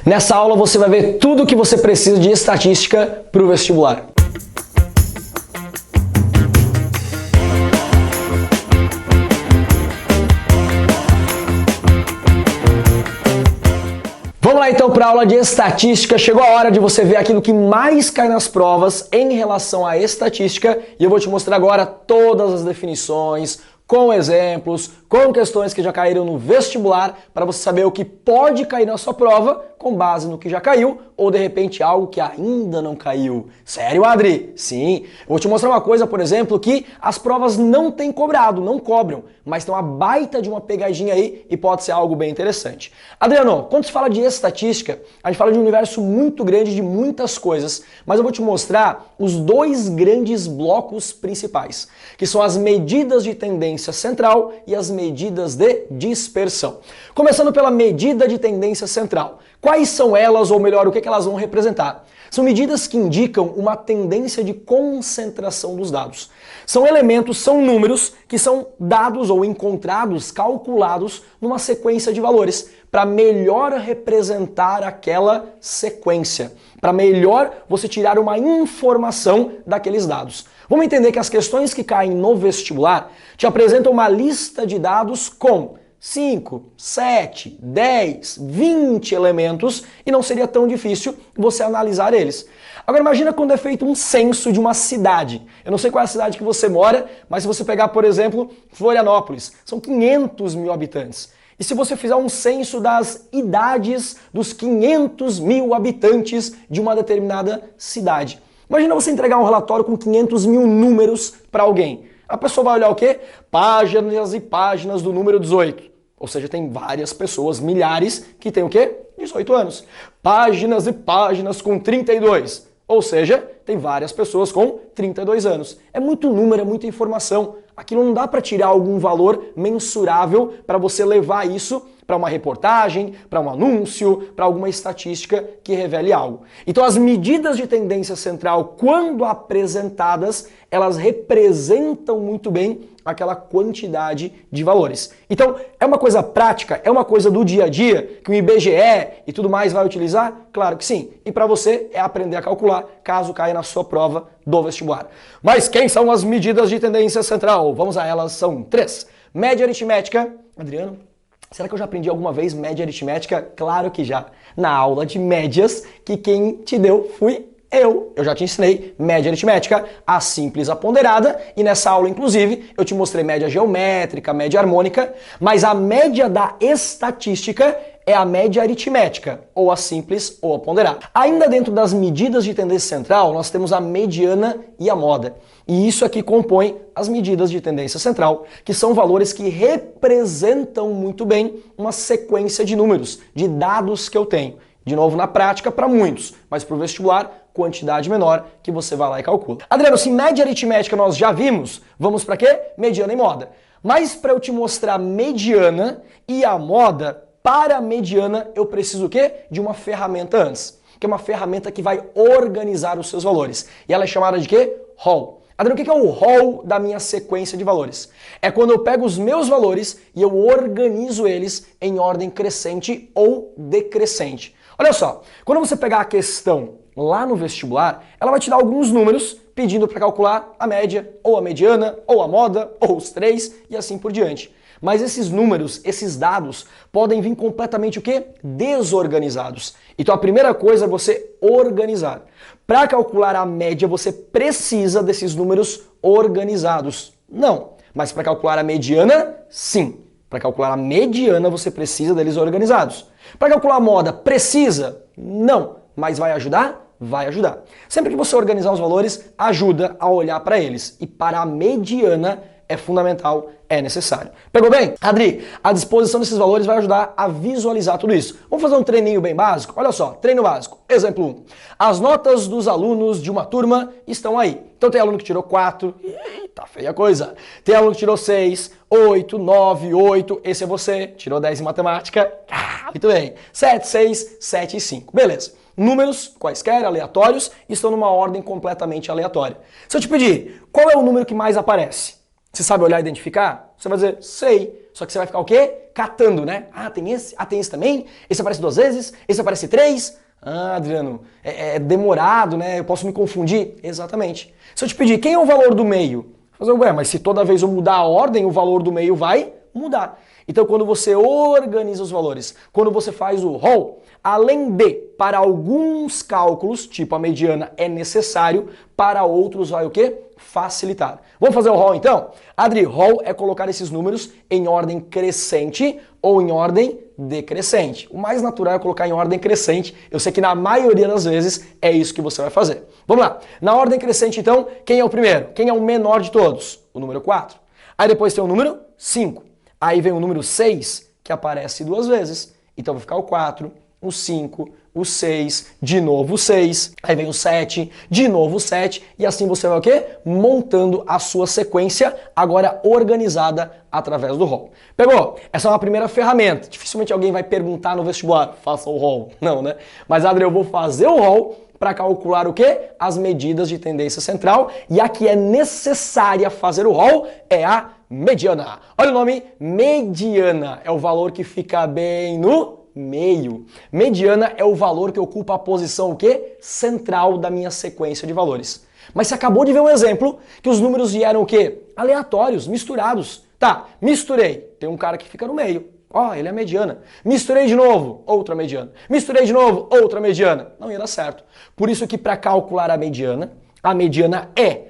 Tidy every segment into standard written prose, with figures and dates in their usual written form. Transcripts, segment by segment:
Nessa aula você vai ver tudo o que você precisa de estatística para o vestibular. Vamos lá então para a aula de estatística. Chegou a hora de você ver aquilo que mais cai nas provas em relação à estatística e eu vou te mostrar agora todas as definições, com exemplos, com questões que já caíram no vestibular, para você saber o que pode cair na sua prova com base no que já caiu ou de repente algo que ainda não caiu. Sério, Adri? Sim. Eu vou te mostrar uma coisa, por exemplo, que as provas não têm cobrado, não cobram, mas tem uma baita de uma pegadinha aí e pode ser algo bem interessante. Adriano, quando se fala de estatística, a gente fala de um universo muito grande de muitas coisas, mas eu vou te mostrar os dois grandes blocos principais, que são as medidas de tendência central e as medidas de dispersão. Começando pela medida de tendência central. Quais são elas, ou melhor, o que elas vão representar? São medidas que indicam uma tendência de concentração dos dados. São elementos, são números que são dados ou encontrados, calculados numa sequência de valores para melhor representar aquela sequência, para melhor você tirar uma informação daqueles dados. Vamos entender que as questões que caem no vestibular te apresentam uma lista de dados com 5, 7, 10, 20 elementos e não seria tão difícil você analisar eles. Agora imagina quando é feito um censo de uma cidade. Eu não sei qual é a cidade que você mora, mas se você pegar, por exemplo, Florianópolis, são 500 mil habitantes. E se você fizer um censo das idades dos 500 mil habitantes de uma determinada cidade. Imagina você entregar um relatório com 500 mil números para alguém. A pessoa vai olhar o quê? Páginas e páginas do número 18. Ou seja, tem várias pessoas, milhares, que têm o quê? 18 anos. Páginas e páginas com 32. Ou seja, tem várias pessoas com 32 anos. É muito número, é muita informação. Aquilo não dá para tirar algum valor mensurável para você levar isso para uma reportagem, para um anúncio, para alguma estatística que revele algo. Então as medidas de tendência central, quando apresentadas, elas representam muito bem aquela quantidade de valores. Então é uma coisa prática, é uma coisa do dia a dia, que o IBGE e tudo mais vai utilizar? Claro que sim. E para você é aprender a calcular, caso caia na sua prova do vestibular. Mas quem são as medidas de tendência central? Vamos a elas, são 3. Média aritmética. Adriano, será que eu já aprendi alguma vez média aritmética? Claro que já. Na aula de médias, que quem te deu fui eu. Eu já te ensinei média aritmética, a simples, a ponderada, e nessa aula, inclusive, eu te mostrei média geométrica, média harmônica, mas a média da estatística é a média aritmética, ou a simples ou a ponderada. Ainda dentro das medidas de tendência central, nós temos a mediana e a moda. E isso aqui compõe as medidas de tendência central, que são valores que representam muito bem uma sequência de números, de dados que eu tenho. De novo, na prática, para muitos, mas para o vestibular, quantidade menor que você vai lá e calcula. Adriano, se média aritmética nós já vimos, vamos para quê? Mediana e moda. Mas para eu te mostrar mediana e a moda, para a mediana eu preciso o quê? De uma ferramenta antes, que é uma ferramenta que vai organizar os seus valores. E ela é chamada de quê? Hall. Adriano, o que é o hall da minha sequência de valores? É quando eu pego os meus valores e eu organizo eles em ordem crescente ou decrescente. Olha só, quando você pegar a questão lá no vestibular, ela vai te dar alguns números pedindo para calcular a média, ou a mediana, ou a moda, ou os 3 e assim por diante. Mas esses números, esses dados, podem vir completamente o quê? Desorganizados. Então a primeira coisa é você organizar. Para calcular a média, você precisa desses números organizados. Não, mas para calcular a mediana, sim. Para calcular a mediana, você precisa deles organizados. Para calcular a moda, precisa? Não. Mas vai ajudar? Vai ajudar. Sempre que você organizar os valores, ajuda a olhar para eles. E para a mediana é fundamental, é necessário. Pegou bem? Adri, a disposição desses valores vai ajudar a visualizar tudo isso. Vamos fazer um treininho bem básico? Olha só, treino básico. Exemplo 1. As notas dos alunos de uma turma estão aí. Então tem aluno que tirou 4, tá feia a coisa. Tem aluno que tirou 6, 8, 9, 8, esse é você, tirou 10 em matemática. Muito bem. 7, 6, 7 e 5. Beleza. Números, quaisquer, aleatórios, estão numa ordem completamente aleatória. Se eu te pedir, qual é o número que mais aparece? Você sabe olhar e identificar? Você vai dizer, sei. Só que você vai ficar o quê? Catando, né? Ah, tem esse? Ah, tem esse também? Esse aparece 2 vezes? Esse aparece 3? Ah, Adriano, é demorado, né? Eu posso me confundir? Exatamente. Se eu te pedir, quem é o valor do meio? Fazer, ué, mas se toda vez eu mudar a ordem, o valor do meio vai mudar. Então, quando você organiza os valores, quando você faz o ROL, além de, para alguns cálculos, tipo a mediana, é necessário, para outros vai o quê? Facilitar. Vamos fazer o ROL então? Adri, ROL é colocar esses números em ordem crescente ou em ordem decrescente. O mais natural é colocar em ordem crescente. Eu sei que na maioria das vezes é isso que você vai fazer. Vamos lá. Na ordem crescente, então, quem é o primeiro? Quem é o menor de todos? O número 4. Aí depois tem o número 5. Aí vem o número 6, que aparece 2 vezes. Então vai ficar o 4, o 5, o 6, de novo o 6, aí vem o 7, de novo o 7, e assim você vai o quê? Montando a sua sequência, agora organizada através do ROL. Pegou? Essa é uma primeira ferramenta. Dificilmente alguém vai perguntar no vestibular, faça o ROL. Não, né? Mas, Adri, eu vou fazer o ROL para calcular o quê? As medidas de tendência central, e a que é necessária fazer o ROL é a mediana. Olha o nome, mediana, é o valor que fica bem no meio. Mediana é o valor que ocupa a posição o quê? Central da minha sequência de valores. Mas você acabou de ver um exemplo que os números vieram o quê? Aleatórios, misturados. Tá, misturei, tem um cara que fica no meio. Ó, ele é a mediana. Misturei de novo, outra mediana. Misturei de novo, outra mediana. Não ia dar certo. Por isso que para calcular a mediana é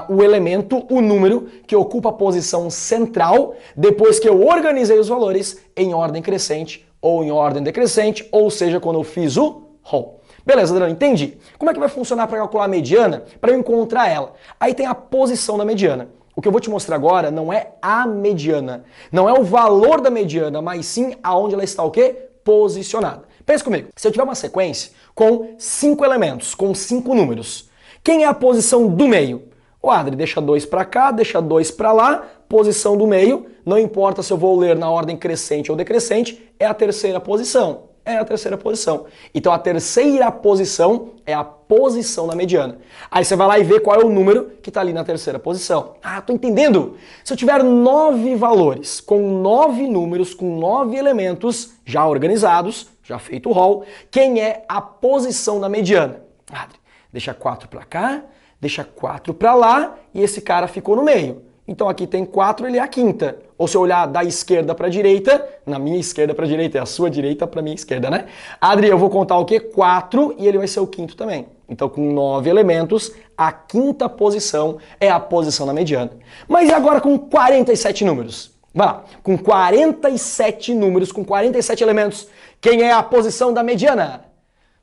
o elemento, o número que ocupa a posição central depois que eu organizei os valores em ordem crescente ou em ordem decrescente, ou seja, quando eu fiz o ROL. Beleza, Adriano, entendi. Como é que vai funcionar para calcular a mediana? Para eu encontrar ela. Aí tem a posição da mediana. O que eu vou te mostrar agora não é a mediana, não é o valor da mediana, mas sim aonde ela está o quê? Posicionada. Pensa comigo, se eu tiver uma sequência com 5 elementos, com 5 números, quem é a posição do meio? O Adri, deixa 2 para cá, deixa 2 para lá, posição do meio, não importa se eu vou ler na ordem crescente ou decrescente, é a terceira posição. É a terceira posição. Então a terceira posição é a posição da mediana. Aí você vai lá e vê qual é o número que está ali na terceira posição. Ah, tô entendendo. Se eu tiver 9 valores, com 9 números, com 9 elementos já organizados, já feito o ROL, quem é a posição da mediana? Adri, deixa 4 para cá, deixa 4 para lá e esse cara ficou no meio. Então aqui tem 4, ele é a quinta. Ou se eu olhar da esquerda para a direita, na minha esquerda para a direita é a sua direita para a minha esquerda, né? Adri, eu vou contar o quê? 4 e ele vai ser o quinto também. Então com 9 elementos, a quinta posição é a posição da mediana. Mas e agora com 47 números? Vai lá, com 47 números, com 47 elementos, quem é a posição da mediana?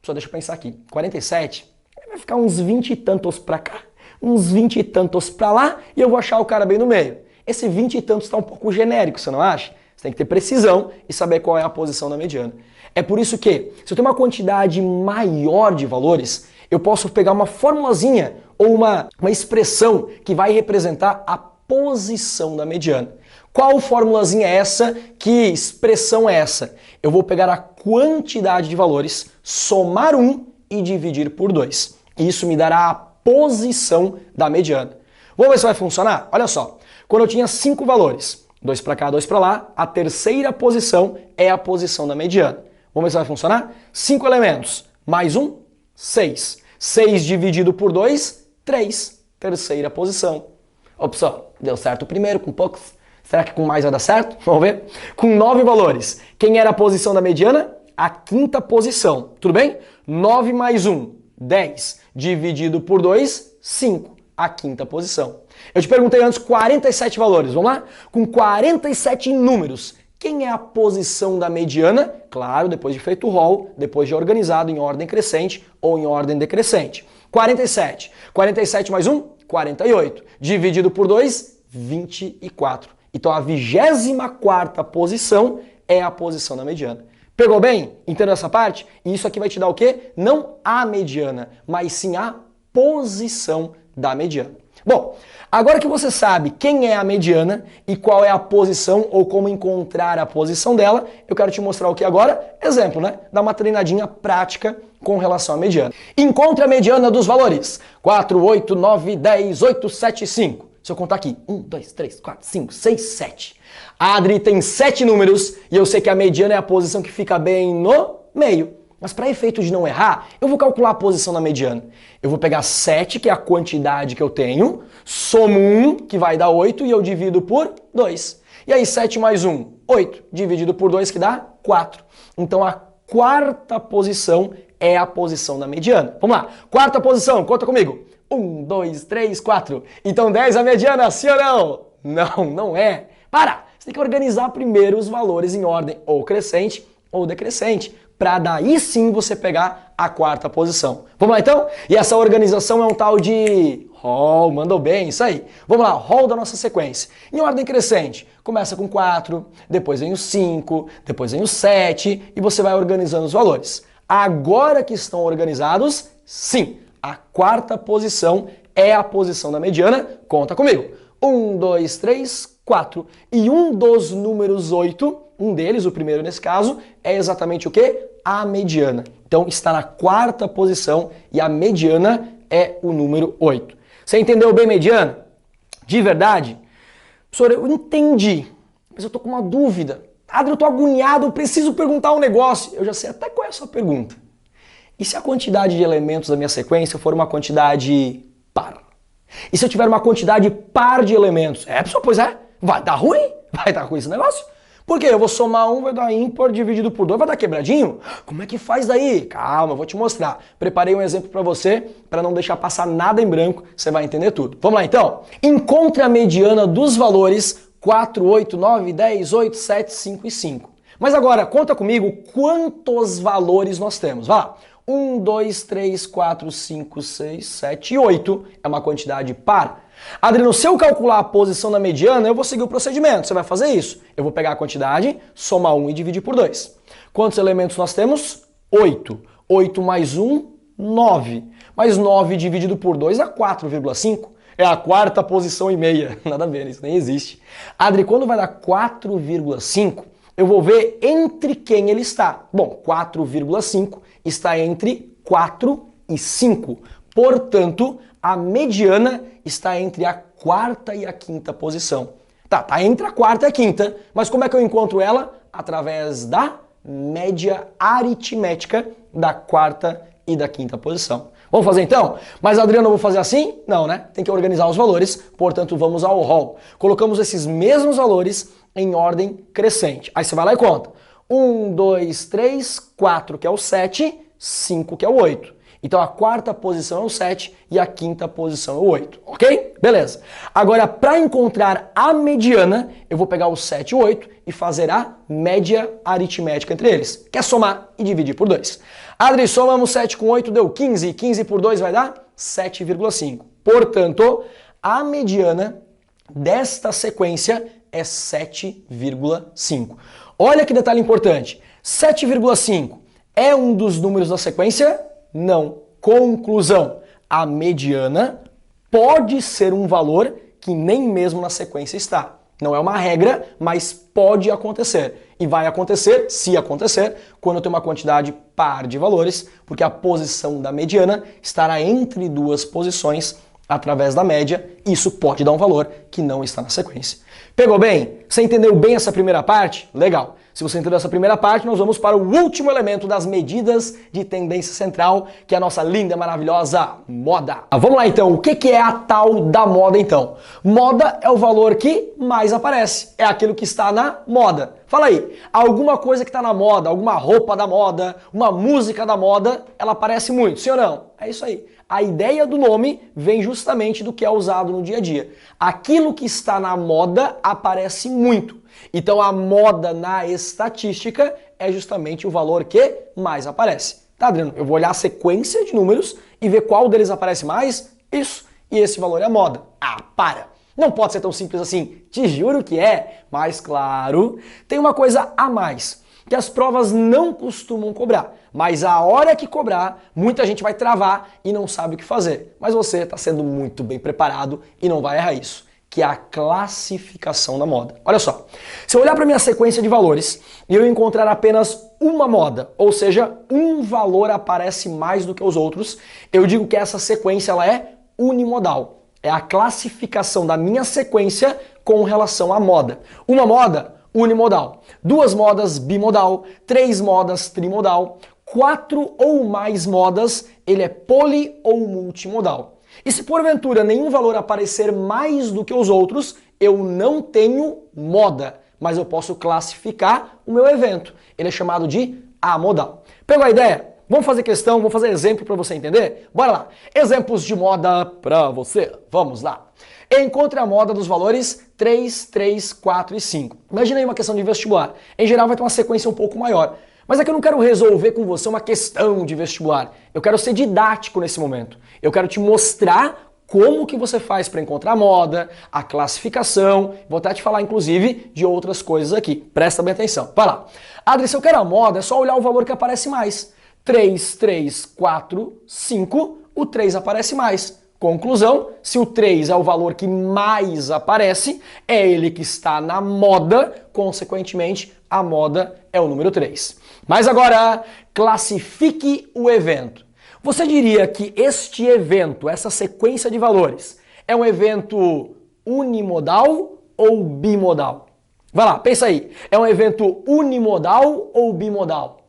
Só deixa eu pensar aqui. 47, vai ficar uns 20 e tantos para cá, uns 20 e tantos para lá, e eu vou achar o cara bem no meio. Esse 20 e tantos está um pouco genérico, você não acha? Você tem que ter precisão e saber qual é a posição da mediana. É por isso que, se eu tenho uma quantidade maior de valores, eu posso pegar uma formulazinha ou uma expressão que vai representar a posição da mediana. Qual formulazinha é essa? Que expressão é essa? Eu vou pegar a quantidade de valores, somar 1 e dividir por 2. Isso me dará a posição da mediana. Vamos ver se vai funcionar? Olha só, quando eu tinha 5 valores, 2 para cá, 2 para lá, a terceira posição é a posição da mediana. Vamos ver se vai funcionar? 5 elementos, mais 1, 6. 6 dividido por 2, 3. Terceira posição. Opção, deu certo o primeiro, com poucos. Será que com mais vai dar certo? Vamos ver? Com 9 valores, quem era a posição da mediana? A quinta posição. Tudo bem? 9 mais 1, 10. Dividido por 2, 5. A quinta posição. Eu te perguntei antes 47 valores, vamos lá? Com 47 números, quem é a posição da mediana? Claro, depois de feito o ROL, depois de organizado em ordem crescente ou em ordem decrescente. 47. 47 mais 1, 48. Dividido por 2, 24. Então a 24ª posição é a posição da mediana. Pegou bem? Entendeu essa parte? E isso aqui vai te dar o quê? Não a mediana, mas sim a posição da mediana. Bom, agora que você sabe quem é a mediana e qual é a posição ou como encontrar a posição dela, eu quero te mostrar o que agora? Exemplo, né? Dá uma treinadinha prática com relação à mediana. Encontre a mediana dos valores 4, 8, 9, 10, 8, 7, 5. Se eu contar aqui, 1, 2, 3, 4, 5, 6, 7. A Adri tem 7 números e eu sei que a mediana é a posição que fica bem no meio. Mas para efeito de não errar, eu vou calcular a posição da mediana. Eu vou pegar 7, que é a quantidade que eu tenho, somo 1, que vai dar 8, e eu divido por 2. E aí 7 mais 1, 8, dividido por 2, que dá 4. Então a quarta posição é a posição da mediana. Vamos lá, quarta posição, conta comigo. 1, 2, 3, 4. Então 10 a mediana, sim ou não? Não, não é. Para! Você tem que organizar primeiro os valores em ordem ou crescente ou decrescente, para daí sim você pegar a quarta posição. Vamos lá então? E essa organização é um tal de hall, mandou bem, isso aí. Vamos lá, hall da nossa sequência. Em ordem crescente, começa com 4, depois vem o 5, depois vem o 7 e você vai organizando os valores. Agora que estão organizados, sim, a quarta posição é a posição da mediana, conta comigo. 1, 2, 3, 4. E um dos números 8, um deles, o primeiro nesse caso, é exatamente o quê? A mediana. Então está na quarta posição e a mediana é o número 8. Você entendeu bem mediana? De verdade? Professor, eu entendi, mas eu tô com uma dúvida. Adri, eu tô agoniado, eu preciso perguntar um negócio. Eu já sei até qual é a sua pergunta. E se a quantidade de elementos da minha sequência for uma quantidade par? E se eu tiver uma quantidade par de elementos? Professor, pois é. Vai dar ruim? Vai dar ruim esse negócio? Por quê? Eu vou somar 1, vai dar ímpar, dividido por 2, vai dar quebradinho? Como é que faz daí? Calma, eu vou te mostrar. Preparei um exemplo para você, para não deixar passar nada em branco, você vai entender tudo. Vamos lá então? Encontre a mediana dos valores 4, 8, 9, 10, 8, 7, 5 e 5. Mas agora, conta comigo quantos valores nós temos. Vai lá. 1, 2, 3, 4, 5, 6, 7 e 8 é uma quantidade par. Adriano, se eu calcular a posição da mediana, eu vou seguir o procedimento. Você vai fazer isso. Eu vou pegar a quantidade, somar 1 e dividir por 2. Quantos elementos nós temos? 8. 8 mais 1, 9. Mais 9 dividido por 2 é 4,5. É a quarta posição e meia. Nada a ver, isso nem existe. Adri, quando vai dar 4,5, eu vou ver entre quem ele está. Bom, 4,5 está entre 4 e 5. Portanto, a mediana está entre a quarta e a quinta posição. Tá entre a quarta e a quinta, mas como é que eu encontro ela? Através da média aritmética da quarta e da quinta posição. Vamos fazer então? Mas Adriano, eu vou fazer assim? Não, né? Tem que organizar os valores, portanto vamos ao hall. Colocamos esses mesmos valores em ordem crescente. Aí você vai lá e conta. 1, 2, 3, 4 que é o 7, 5 que é o 8. Então a quarta posição é o 7 e a quinta posição é o 8, ok? Beleza. Agora, para encontrar a mediana, eu vou pegar o 7 e o 8 e fazer a média aritmética entre eles, que é somar e dividir por 2. Adri, somamos 7 com 8, deu 15. 15 por 2 vai dar 7,5. Portanto, a mediana desta sequência é 7,5. Olha que detalhe importante. 7,5 é um dos números da sequência? Não. Conclusão. A mediana pode ser um valor que nem mesmo na sequência está. Não é uma regra, mas pode acontecer. E vai acontecer, se acontecer, quando eu tenho uma quantidade par de valores, porque a posição da mediana estará entre duas posições através da média, e isso pode dar um valor que não está na sequência. Pegou bem? Você entendeu bem essa primeira parte? Legal. Se você entendeu essa primeira parte, nós vamos para o último elemento das medidas de tendência central, que é a nossa linda e maravilhosa moda. Vamos lá então, o que é a tal da moda então? Moda é o valor que mais aparece, é aquilo que está na moda. Fala aí, alguma coisa que está na moda, alguma roupa da moda, uma música da moda, ela aparece muito, sim ou não? É isso aí. A ideia do nome vem justamente do que é usado no dia a dia. Aquilo que está na moda aparece muito. Então a moda na estatística é justamente o valor que mais aparece. Tá, Adriano? Eu vou olhar a sequência de números e ver qual deles aparece mais. Isso. E esse valor é a moda. Ah, para! Não pode ser tão simples assim. Te juro que é. Mas claro, tem uma coisa a mais, que as provas não costumam cobrar. Mas a hora que cobrar, muita gente vai travar e não sabe o que fazer. Mas você está sendo muito bem preparado e não vai errar isso, que é a classificação da moda. Olha só, se eu olhar para minha sequência de valores e eu encontrar apenas uma moda, ou seja, um valor aparece mais do que os outros, eu digo que essa sequência ela é unimodal. É a classificação da minha sequência com relação à moda. Uma moda, unimodal. Duas modas, bimodal. Três modas, trimodal. Quatro ou mais modas, ele é poli ou multimodal. E se porventura nenhum valor aparecer mais do que os outros, eu não tenho moda, mas eu posso classificar o meu evento. Ele é chamado de amodal. Pegou a ideia? Vamos fazer questão, vamos fazer exemplo para você entender? Bora lá! Exemplos de moda para você. Vamos lá! Encontre a moda dos valores 3, 3, 4 e 5. Imagina aí uma questão de vestibular. Em geral vai ter uma sequência um pouco maior. Mas aqui eu não quero resolver com você uma questão de vestibular. Eu quero ser didático nesse momento. Eu quero te mostrar como que você faz para encontrar a moda, a classificação. Vou até te falar, inclusive, de outras coisas aqui. Presta bem atenção. Vai lá. Adri, se eu quero a moda, é só olhar o valor que aparece mais. 3, 3, 4, 5, o 3 aparece mais. Conclusão, se o 3 é o valor que mais aparece, é ele que está na moda, consequentemente, a moda é o número 3. Mas agora, classifique o evento. Você diria que este evento, essa sequência de valores, é um evento unimodal ou bimodal? Vai lá, pensa aí. É um evento unimodal ou bimodal?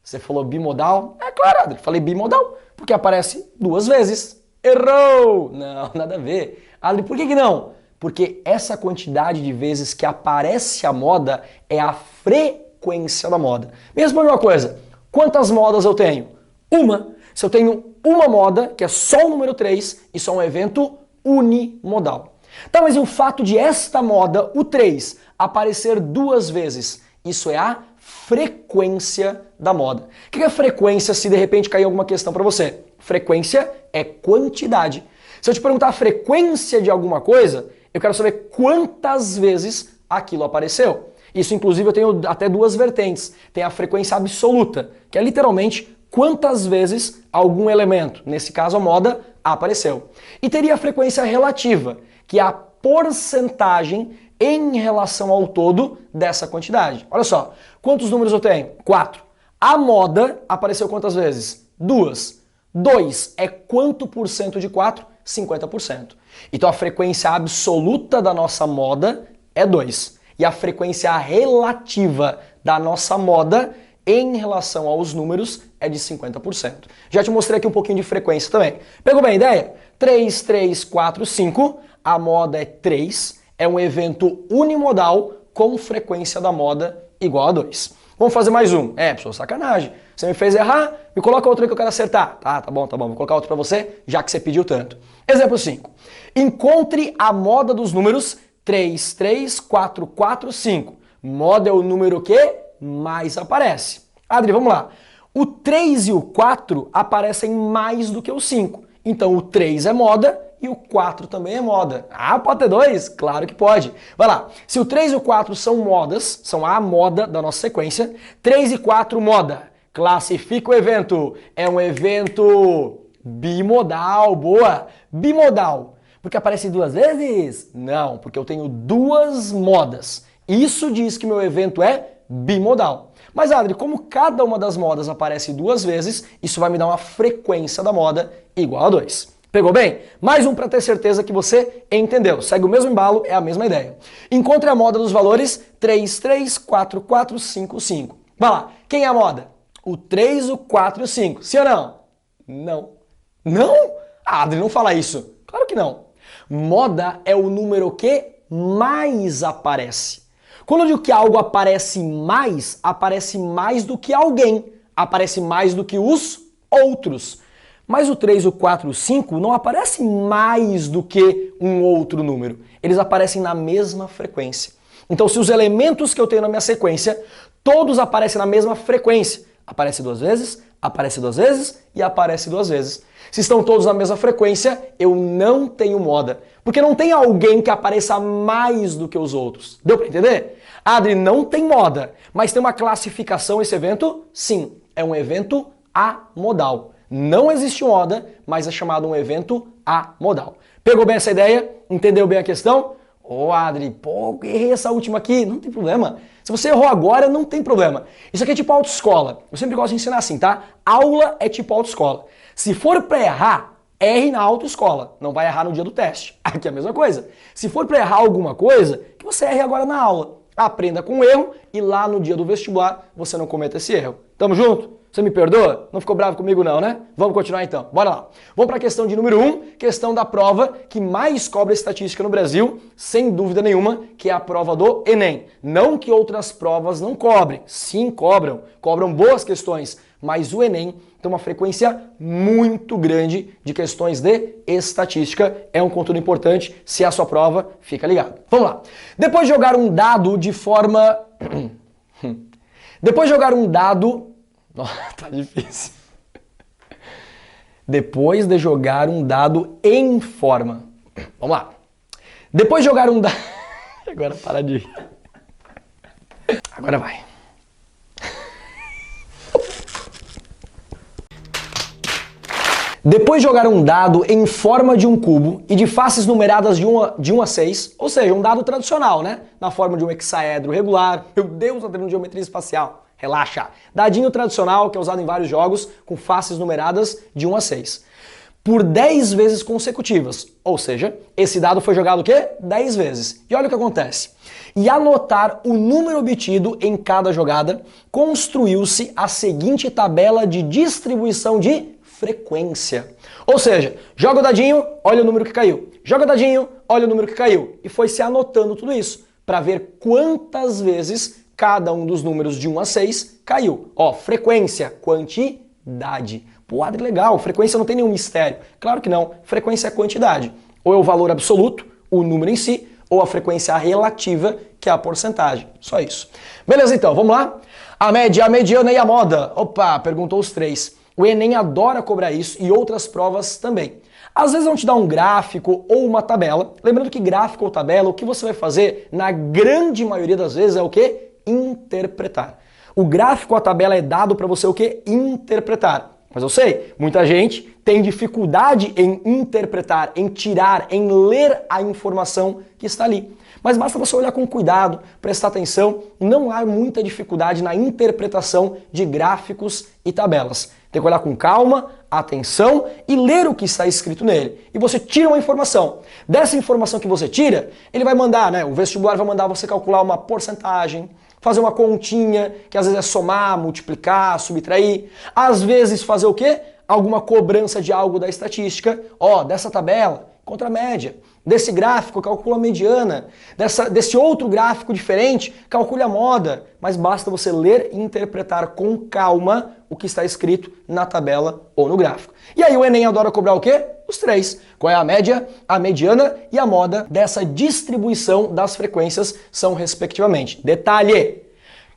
Você falou bimodal? É claro, Adri, falei bimodal, porque aparece duas vezes. Errou! Não, nada a ver. Adri, por que não? Porque essa quantidade de vezes que aparece a moda é a frequência da moda. Me responde uma coisa, quantas modas eu tenho? Uma. Se eu tenho uma moda, que é só o número 3, isso é um evento unimodal. Tá, mas e o fato de esta moda, o 3, aparecer duas vezes, isso é a frequência da moda. O que é frequência se de repente cair alguma questão para você? Frequência é quantidade. Se eu te perguntar a frequência de alguma coisa, eu quero saber quantas vezes aquilo apareceu. Isso, inclusive, eu tenho até duas vertentes. Tem a frequência absoluta, que é literalmente quantas vezes algum elemento, nesse caso a moda, apareceu. E teria a frequência relativa, que é a porcentagem em relação ao todo dessa quantidade. Olha só, quantos números eu tenho? 4. A moda apareceu quantas vezes? 2. 2 é quanto por cento de 4? 50%. Então a frequência absoluta da nossa moda é 2. E a frequência relativa da nossa moda em relação aos números é de 50%. Já te mostrei aqui um pouquinho de frequência também. Pegou bem a ideia? 3, 3, 4, 5. A moda é 3. É um evento unimodal com frequência da moda igual a 2. Vamos fazer mais um. Pessoal, sacanagem. Você me fez errar, me coloca outro aí que eu quero acertar. Tá bom. Vou colocar outro para você, já que você pediu tanto. Exemplo 5. Encontre a moda dos números 3, 3, 4, 4, 5. Moda é o número que mais aparece. Adri, vamos lá. O 3 e o 4 aparecem mais do que o 5. Então o 3 é moda e o 4 também é moda. Ah, pode ter 2? Claro que pode. Vai lá. Se o 3 e o 4 são modas, são a moda da nossa sequência, 3 e 4 moda. Classifica o evento. É um evento bimodal. Boa. Bimodal. Porque aparece duas vezes? Não, porque eu tenho duas modas. Isso diz que meu evento é bimodal. Mas, Adri, como cada uma das modas aparece duas vezes, isso vai me dar uma frequência da moda igual a 2. Pegou bem? Mais um para ter certeza que você entendeu. Segue o mesmo embalo, é a mesma ideia. Encontre a moda dos valores 3, 3, 4, 4, 5, 5. Vai lá. Quem é a moda? O 3, o 4 e o 5. Sim ou não? Não. Não? Adri, não fala isso. Claro que não. Moda é o número que mais aparece. Quando eu digo que algo aparece mais do que alguém, aparece mais do que os outros. Mas o 3, o 4 e o 5 não aparecem mais do que um outro número. Eles aparecem na mesma frequência. Então, se os elementos que eu tenho na minha sequência, todos aparecem na mesma frequência. Aparece duas vezes, aparece duas vezes e aparece duas vezes. Se estão todos na mesma frequência, eu não tenho moda. Porque não tem alguém que apareça mais do que os outros. Deu para entender? Adri, não tem moda, mas tem uma classificação esse evento? Sim, é um evento amodal. Não existe moda, mas é chamado um evento amodal. Pegou bem essa ideia? Entendeu bem a questão? Adri, errei essa última aqui. Não tem problema. Se você errou agora, não tem problema. Isso aqui é tipo autoescola. Eu sempre gosto de ensinar assim, tá? Aula é tipo autoescola. Se for para errar, Erre na autoescola, não vai errar no dia do teste. Aqui é a mesma coisa. Se for para errar alguma coisa, que você erre agora na aula. Aprenda com o erro e lá no dia do vestibular você não cometa esse erro. Tamo junto? Você me perdoa? Não ficou bravo comigo não, né? Vamos continuar então. Bora lá. Vamos para a questão de número 1, questão da prova que mais cobra estatística no Brasil, sem dúvida nenhuma, que é a prova do Enem. Não que outras provas não cobrem. Sim, cobram. Cobram boas questões. Mas o Enem tem uma frequência muito grande de questões de estatística. É um conteúdo importante. Se é a sua prova, fica ligado. Vamos lá. Depois de jogar um dado de forma... Depois de jogar um dado... Nossa, tá difícil. Depois de jogar um dado em forma. Vamos lá. Depois de jogar um dado... Agora para de rir. Agora vai. Depois de jogar um dado em forma de um cubo e de faces numeradas de 1 a 6, ou seja, um dado tradicional, né? Na forma de um hexaedro regular. Meu Deus, tá tendo geometria espacial. Relaxa. Dadinho tradicional, que é usado em vários jogos, com faces numeradas de 1 a 6. Por 10 vezes consecutivas. Ou seja, esse dado foi jogado o quê? 10 vezes. E olha o que acontece. E anotar o número obtido em cada jogada, construiu-se a seguinte tabela de distribuição de frequência. Ou seja, joga o dadinho, olha o número que caiu. Joga o dadinho, olha o número que caiu. E foi se anotando tudo isso, para ver quantas vezes cada um dos números de 1 a 6 caiu. Ó, frequência, quantidade. Pô, Adri, legal, frequência não tem nenhum mistério. Claro que não, frequência é quantidade. Ou é o valor absoluto, o número em si, ou a frequência relativa, que é a porcentagem. Só isso. Beleza, então, vamos lá? A média, a mediana e a moda. Opa, perguntou os três. O Enem adora cobrar isso e outras provas também. Às vezes vão te dar um gráfico ou uma tabela. Lembrando que gráfico ou tabela, o que você vai fazer, na grande maioria das vezes, é o quê? Interpretar. O gráfico ou a tabela é dado para você o quê? Interpretar. Mas eu sei, muita gente tem dificuldade em interpretar, em tirar, em ler a informação que está ali. Mas basta você olhar com cuidado, prestar atenção, não há muita dificuldade na interpretação de gráficos e tabelas. Tem que olhar com calma, atenção e ler o que está escrito nele. E você tira uma informação. Dessa informação que você tira, ele vai mandar, né? O vestibular vai mandar você calcular uma porcentagem, fazer uma continha, que às vezes é somar, multiplicar, subtrair. Às vezes fazer o quê? Alguma cobrança de algo da estatística. Ó, dessa tabela, contra a média. Desse gráfico, calcula a mediana. Desse outro gráfico diferente, calcule a moda. Mas basta você ler e interpretar com calma o que está escrito na tabela ou no gráfico. E aí o Enem adora cobrar o quê? Os três. Qual é a média, a mediana e a moda dessa distribuição das frequências são respectivamente. Detalhe!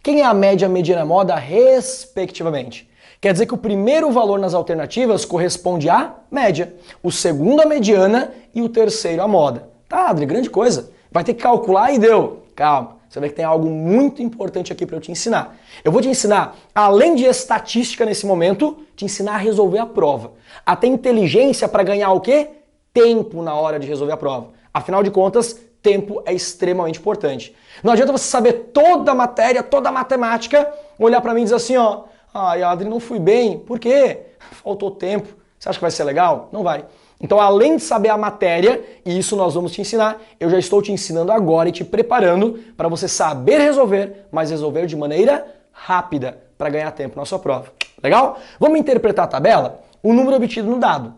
Quem é a média, a mediana e a moda respectivamente? Quer dizer que o primeiro valor nas alternativas corresponde à média, o segundo à mediana e o terceiro à moda. Tá, Adri, grande coisa. Vai ter que calcular e deu. Calma, você vê que tem algo muito importante aqui para eu te ensinar. Eu vou te ensinar, além de estatística nesse momento, te ensinar a resolver a prova. A ter inteligência para ganhar o quê? Tempo na hora de resolver a prova. Afinal de contas, tempo é extremamente importante. Não adianta você saber toda a matéria, toda a matemática, olhar para mim e dizer assim, ó, ai, Adri, não fui bem. Por quê? Faltou tempo. Você acha que vai ser legal? Não vai. Então, além de saber a matéria, e isso nós vamos te ensinar, eu já estou te ensinando agora e te preparando para você saber resolver, mas resolver de maneira rápida, para ganhar tempo na sua prova. Legal? Vamos interpretar a tabela? O número obtido no dado.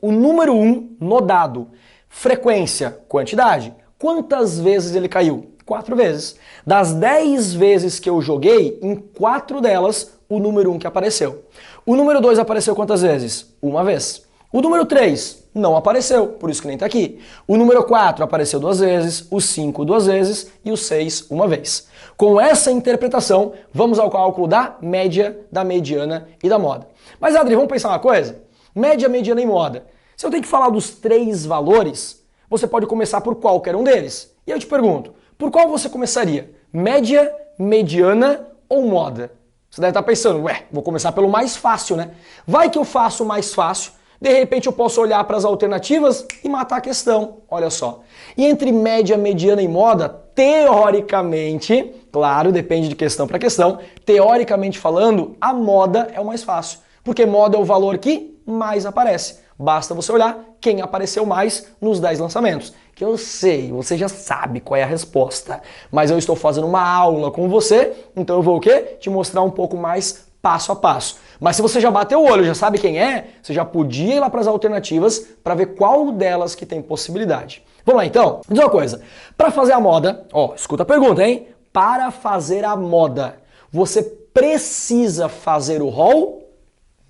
O número 1 no dado. Frequência, quantidade. Quantas vezes ele caiu? 4 vezes. Das 10 vezes que eu joguei, em 4 delas, o número 1 que apareceu. O número 2 apareceu quantas vezes? 1 vez. O número 3 não apareceu, por isso que nem está aqui. O número 4 apareceu 2 vezes, o 5 2 vezes e o 6 uma vez. Com essa interpretação, vamos ao cálculo da média, da mediana e da moda. Mas, Adri, vamos pensar uma coisa? Média, mediana e moda. Se eu tenho que falar dos 3 valores, você pode começar por qualquer um deles. E eu te pergunto, por qual você começaria? Média, mediana ou moda? Você deve estar pensando, ué, vou começar pelo mais fácil, né? Vai que eu faço o mais fácil, de repente eu posso olhar para as alternativas e matar a questão. Olha só. E entre média, mediana e moda, teoricamente, claro, depende de questão para questão, teoricamente falando, a moda é o mais fácil. Porque moda é o valor que mais aparece. Basta você olhar quem apareceu mais nos 10 lançamentos. Que eu sei, você já sabe qual é a resposta. Mas eu estou fazendo uma aula com você, então eu vou o quê? Te mostrar um pouco mais passo a passo. Mas se você já bateu o olho, já sabe quem é, você já podia ir lá para as alternativas para ver qual delas que tem possibilidade. Vamos lá então? Diz uma coisa, para fazer a moda, ó, escuta a pergunta, hein? Para fazer a moda, você precisa fazer o rol?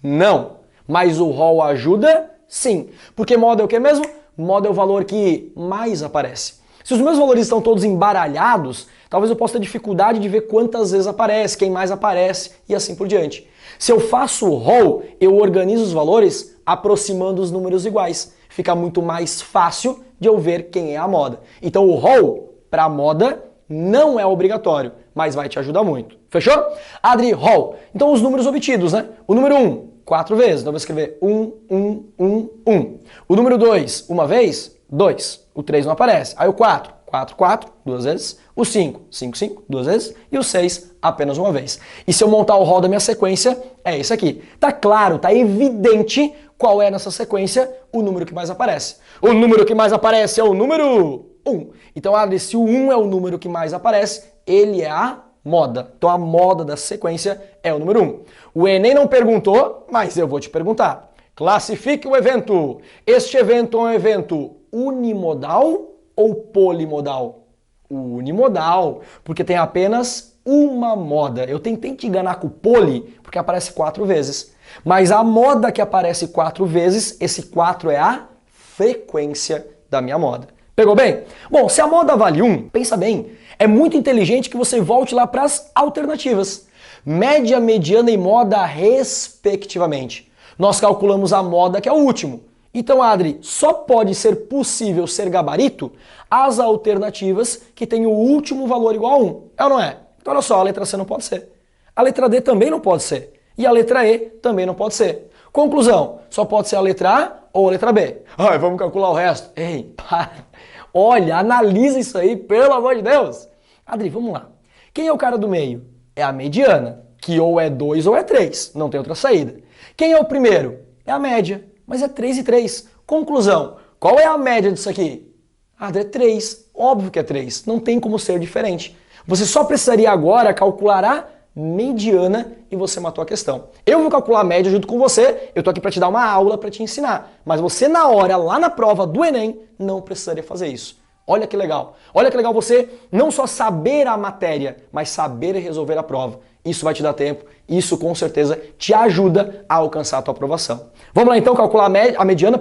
Não. Mas o rol ajuda? Sim. Porque moda é o que mesmo? Moda é o valor que mais aparece. Se os meus valores estão todos embaralhados, talvez eu possa ter dificuldade de ver quantas vezes aparece, quem mais aparece e assim por diante. Se eu faço o rol, eu organizo os valores aproximando os números iguais. Fica muito mais fácil de eu ver quem é a moda. Então o rol para a moda não é obrigatório, mas vai te ajudar muito. Fechou? Adri, rol. Então os números obtidos, né? O número 1, 4 vezes. Então eu vou escrever 1, 1, 1, 1. O número 2, uma vez, 2. O 3 não aparece. Aí o 4, 4, 4, 2 vezes. O 5, 5, 5, 2 vezes. E o 6, apenas uma vez. E se eu montar o rol da minha sequência, é esse aqui. Tá claro, tá evidente qual é nessa sequência o número que mais aparece. O número que mais aparece é o número 1. Então, Adri, se o 1 é o número que mais aparece, ele é a moda. Então a moda da sequência é o número 1. O Enem não perguntou, mas eu vou te perguntar. Classifique o evento. Este evento é um evento unimodal ou polimodal? Unimodal, porque tem apenas uma moda. Eu tentei te enganar com o poli, porque aparece 4 vezes. Mas a moda que aparece 4 vezes, esse 4 é a frequência da minha moda. Pegou bem? Bom, se a moda vale 1, pensa bem, é muito inteligente que você volte lá para as alternativas. Média, mediana e moda respectivamente. Nós calculamos a moda, que é o último. Então, Adri, só pode ser possível ser gabarito as alternativas que têm o último valor igual a 1. É ou não é? Então, olha só, a letra C não pode ser. A letra D também não pode ser. E a letra E também não pode ser. Conclusão, só pode ser a letra A ou a letra B. Ai, vamos calcular o resto. Ei, para. Olha, analisa isso aí, pelo amor de Deus. Adri, vamos lá. Quem é o cara do meio? É a mediana, que ou é 2 ou é 3. Não tem outra saída. Quem é o primeiro? É a média, mas é 3 e 3. Conclusão, qual é a média disso aqui? Adri, é 3. Óbvio que é 3. Não tem como ser diferente. Você só precisaria agora calcular a mediana e você matou a questão. Eu vou calcular a média junto com você, eu tô aqui para te dar uma aula para te ensinar, mas você na hora, lá na prova do Enem, não precisaria fazer isso. Olha que legal. Olha que legal você não só saber a matéria, mas saber resolver a prova. Isso vai te dar tempo, isso com certeza te ajuda a alcançar a tua aprovação. Vamos lá então calcular a mediana,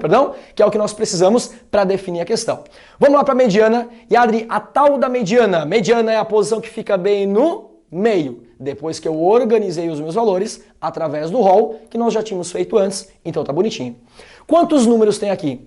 que é o que nós precisamos para definir a questão. Vamos lá para a mediana. E Adri, a tal da mediana. Mediana é a posição que fica bem no meio, depois que eu organizei os meus valores através do rol que nós já tínhamos feito antes, então tá bonitinho. Quantos números tem aqui?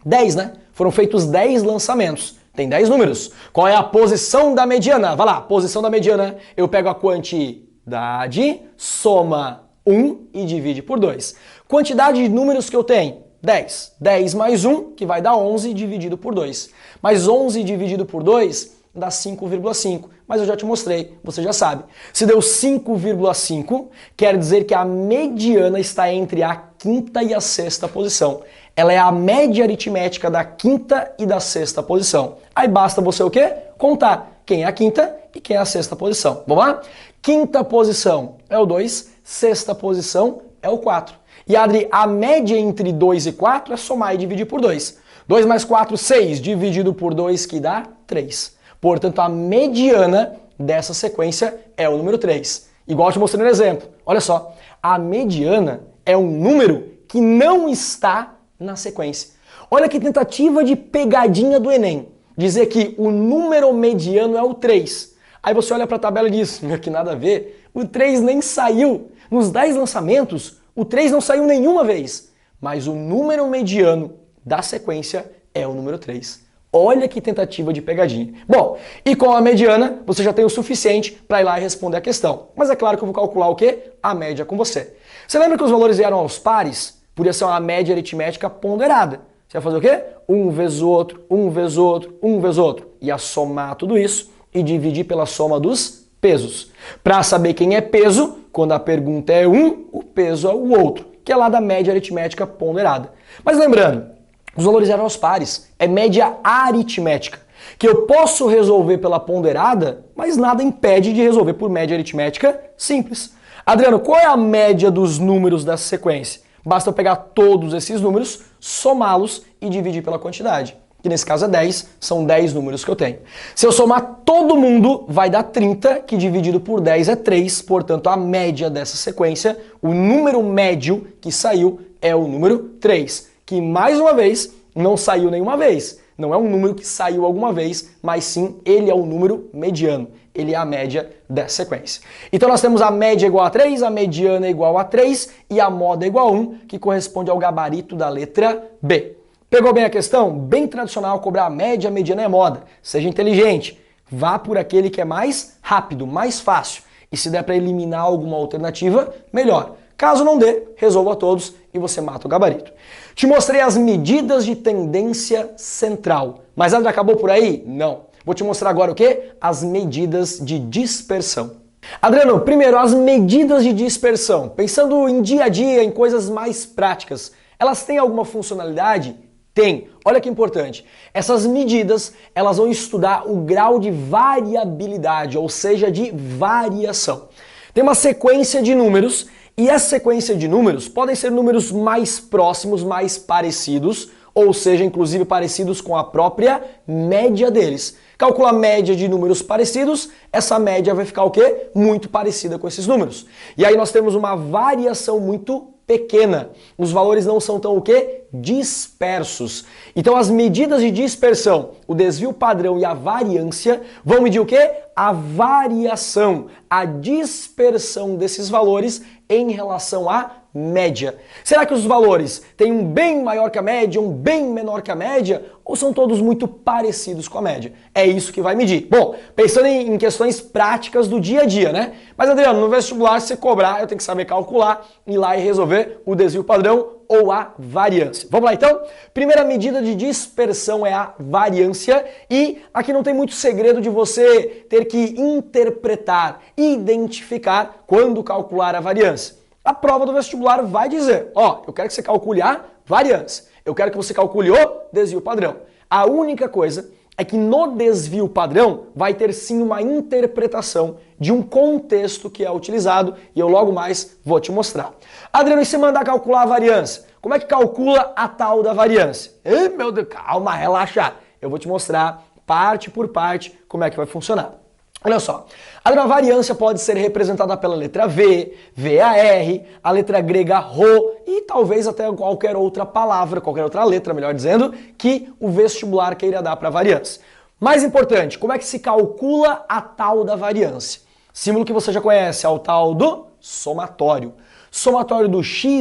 10, né? Foram feitos 10 lançamentos. Tem 10 números. Qual é a posição da mediana? Vai lá, posição da mediana. Eu pego a quantidade, soma 1 e divide por 2. Quantidade de números que eu tenho? 10. 10 mais 1, que vai dar 11 dividido por 2. Mas 11 dividido por 2 dá 5,5. Mas eu já te mostrei, você já sabe. Se deu 5,5, quer dizer que a mediana está entre a quinta e a sexta posição. Ela é a média aritmética da quinta e da sexta posição. Aí basta você o quê? Contar quem é a quinta e quem é a sexta posição. Vamos lá? Quinta posição é o 2, sexta posição é o 4. E Adri, a média entre 2 e 4 é somar e dividir por 2. 2 mais 4, 6, dividido por 2, que dá 3. Portanto, a mediana dessa sequência é o número 3. Igual eu te mostrei no exemplo. Olha só, a mediana é um número que não está na sequência. Olha que tentativa de pegadinha do Enem. Dizer que o número mediano é o 3. Aí você olha para a tabela e diz, que nada a ver, o 3 nem saiu. Nos 10 lançamentos, o 3 não saiu nenhuma vez. Mas o número mediano da sequência é o número 3. Olha que tentativa de pegadinha. Bom, e com a mediana, você já tem o suficiente para ir lá e responder a questão. Mas é claro que eu vou calcular o quê? A média com você. Você lembra que os valores vieram aos pares? Podia ser uma média aritmética ponderada. Você vai fazer o quê? Um vezes o outro, um vezes o outro, um vezes o outro. Ia somar tudo isso e dividir pela soma dos pesos. Para saber quem é peso, quando a pergunta é um, o peso é o outro. que é lá da média aritmética ponderada. Mas lembrando, os valores eram aos pares, é média aritmética, que eu posso resolver pela ponderada, mas nada impede de resolver por média aritmética simples. Adriano, qual é a média dos números dessa sequência? Basta eu pegar todos esses números, somá-los e dividir pela quantidade. Que nesse caso é 10, são 10 números que eu tenho. Se eu somar todo mundo, vai dar 30, que dividido por 10 é 3, portanto a média dessa sequência, o número médio que saiu é o número 3, que mais uma vez não saiu nenhuma vez. Não é um número que saiu alguma vez, mas sim ele é o número mediano. Ele é a média dessa sequência. Então nós temos a média igual a 3, a mediana igual a 3 e a moda igual a 1, que corresponde ao gabarito da letra B. Pegou bem a questão? Bem tradicional cobrar a média, a mediana e a moda. Seja inteligente, vá por aquele que é mais rápido, mais fácil. E se der para eliminar alguma alternativa, melhor. Caso não dê, resolva todos e você mata o gabarito. Te mostrei as medidas de tendência central. Mas André, acabou por aí? Não. Vou te mostrar agora o quê? As medidas de dispersão. Adriano, primeiro, as medidas de dispersão. Pensando em dia a dia, em coisas mais práticas, elas têm alguma funcionalidade? Tem. Olha que importante. Essas medidas, elas vão estudar o grau de variabilidade, ou seja, de variação. Tem uma sequência de números e essa sequência de números podem ser números mais próximos, mais parecidos, ou seja, inclusive parecidos com a própria média deles. Calcula a média de números parecidos, essa média vai ficar o quê? Muito parecida com esses números. E aí nós temos uma variação muito pequena. Os valores não são tão o quê? Dispersos. Então as medidas de dispersão, o desvio padrão e a variância vão medir o quê? A variação, a dispersão desses valores em relação à média. Será que os valores têm um bem maior que a média, um bem menor que a média, ou são todos muito parecidos com a média? É isso que vai medir. Bom, pensando em questões práticas do dia a dia, né? Mas Adriano, no vestibular, se cobrar, eu tenho que saber calcular, ir lá e resolver o desvio padrão ou a variância. Vamos lá então? Primeira medida de dispersão é a variância e aqui não tem muito segredo de você ter que interpretar, identificar quando calcular a variância. A prova do vestibular vai dizer, ó, eu quero que você calcule a variância, eu quero que você calcule o desvio padrão. A única coisa é que no desvio padrão vai ter sim uma interpretação de um contexto que é utilizado e eu logo mais vou te mostrar. Adriano, e se mandar calcular a variância? Como é que calcula a tal da variância? Meu Deus, calma, relaxa. Eu vou te mostrar parte por parte como é que vai funcionar. Olha só, a variância pode ser representada pela letra V, VAR, a letra grega rho e talvez até qualquer outra palavra, qualquer outra letra, melhor dizendo, que o vestibular queira dar para a variância. Mais importante, como é que se calcula a tal da variância? Símbolo que você já conhece é o tal do somatório. Somatório do xi,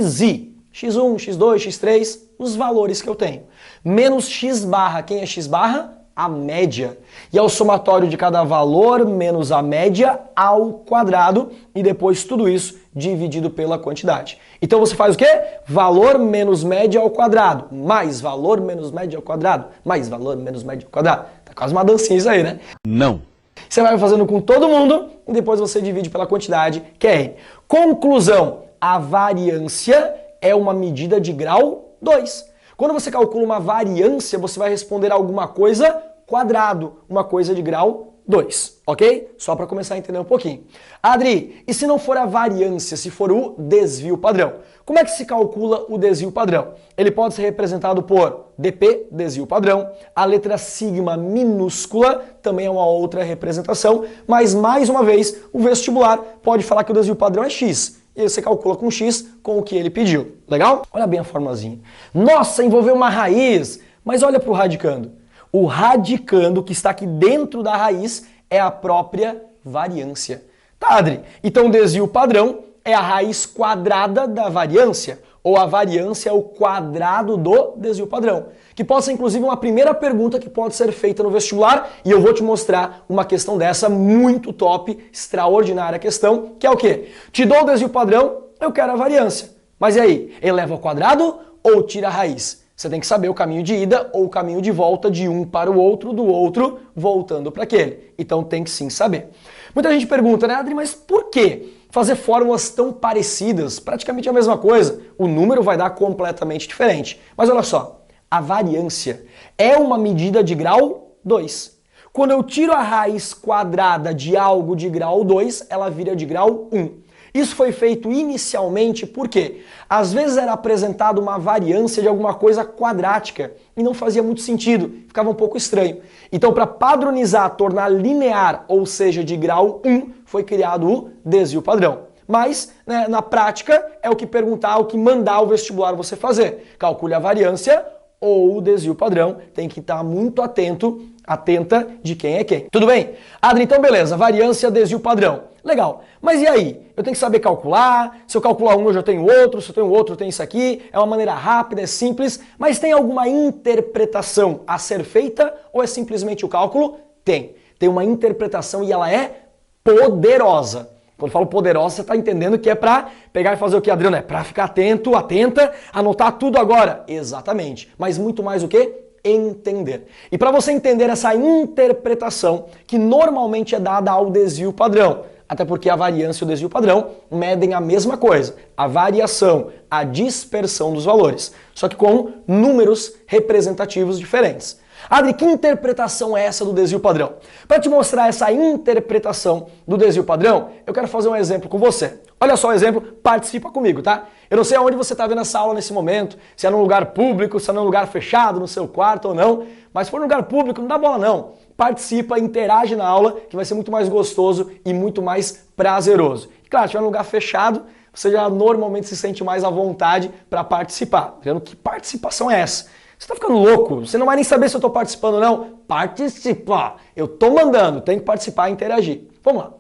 x1, x2, x3, os valores que eu tenho. Menos x barra, quem é x barra? A média. E é o somatório de cada valor menos a média ao quadrado e depois tudo isso dividido pela quantidade. Então você faz o quê? Valor menos média ao quadrado, mais valor menos média ao quadrado, mais valor menos média ao quadrado. Tá quase uma dancinha isso aí, né? Não. Você vai fazendo com todo mundo e depois você divide pela quantidade, que é N. Conclusão, a variância é uma medida de grau 2. Quando você calcula uma variância, você vai responder alguma coisa quadrado, uma coisa de grau 2, ok? Só para começar a entender um pouquinho. Adri, e se não for a variância, se for o desvio padrão? Como é que se calcula o desvio padrão? Ele pode ser representado por dp, desvio padrão, a letra sigma minúscula, também é uma outra representação, mas mais uma vez, o vestibular pode falar que o desvio padrão é x. E você calcula com x com o que ele pediu. Legal? Olha bem a formazinha. Nossa, envolveu uma raiz. Mas olha para o radicando. O radicando que está aqui dentro da raiz é a própria variância. Tá, Adri? Então o desvio padrão é a raiz quadrada da variância. Ou a variância é o quadrado do desvio padrão. Que pode ser inclusive uma primeira pergunta que pode ser feita no vestibular. E eu vou te mostrar uma questão dessa muito top, extraordinária questão, que é o quê? Te dou o desvio padrão, eu quero a variância. Mas e aí? Eleva ao quadrado ou tira a raiz? Você tem que saber o caminho de ida ou o caminho de volta de um para o outro, do outro voltando para aquele. Então tem que sim saber. Muita gente pergunta, né, Adri, mas por quê? fazer fórmulas tão parecidas, praticamente a mesma coisa, o número vai dar completamente diferente. Mas olha só, a variância é uma medida de grau 2. Quando eu tiro a raiz quadrada de algo de grau 2, ela vira de grau 1. Isso foi feito inicialmente porque às vezes era apresentada uma variância de alguma coisa quadrática e não fazia muito sentido, ficava um pouco estranho. Então, para padronizar, tornar linear, ou seja, de grau 1, foi criado o desvio padrão. Mas, né, na prática, é o que perguntar, o que mandar o vestibular você fazer. Calcule a variância ou o desvio padrão, tem que estar muito atenta de quem é quem. Tudo bem? Adri, então beleza, variância, desvio padrão. Legal, mas e aí? Eu tenho que saber calcular, se eu calcular um eu já tenho outro, se eu tenho outro eu tenho isso aqui, é uma maneira rápida, é simples, mas tem alguma interpretação a ser feita ou é simplesmente o cálculo? Tem uma interpretação e ela é poderosa. Quando eu falo poderosa, você está entendendo que é para pegar e fazer o que, Adriano? É para ficar atento, atenta, anotar tudo agora. Exatamente, mas muito mais o que? Entender. E para você entender essa interpretação que normalmente é dada ao desvio padrão, até porque a variância e o desvio padrão medem a mesma coisa, a variação, a dispersão dos valores, só que com números representativos diferentes. Adri, que interpretação é essa do desvio padrão? Para te mostrar essa interpretação do desvio padrão, eu quero fazer um exemplo com você. Olha só o exemplo, participa comigo, tá? Eu não sei aonde você está vendo essa aula nesse momento, se é num lugar público, se é num lugar fechado, no seu quarto ou não, mas se for num lugar público, não dá bola não. Participa, interage na aula, que vai ser muito mais gostoso e muito mais prazeroso. E claro, se estiver num lugar fechado, você já normalmente se sente mais à vontade para participar. Vendo que participação é essa? Você tá ficando louco, você não vai nem saber se eu tô participando ou não. Participa! Eu tô mandando, tem que participar e interagir. Vamos lá.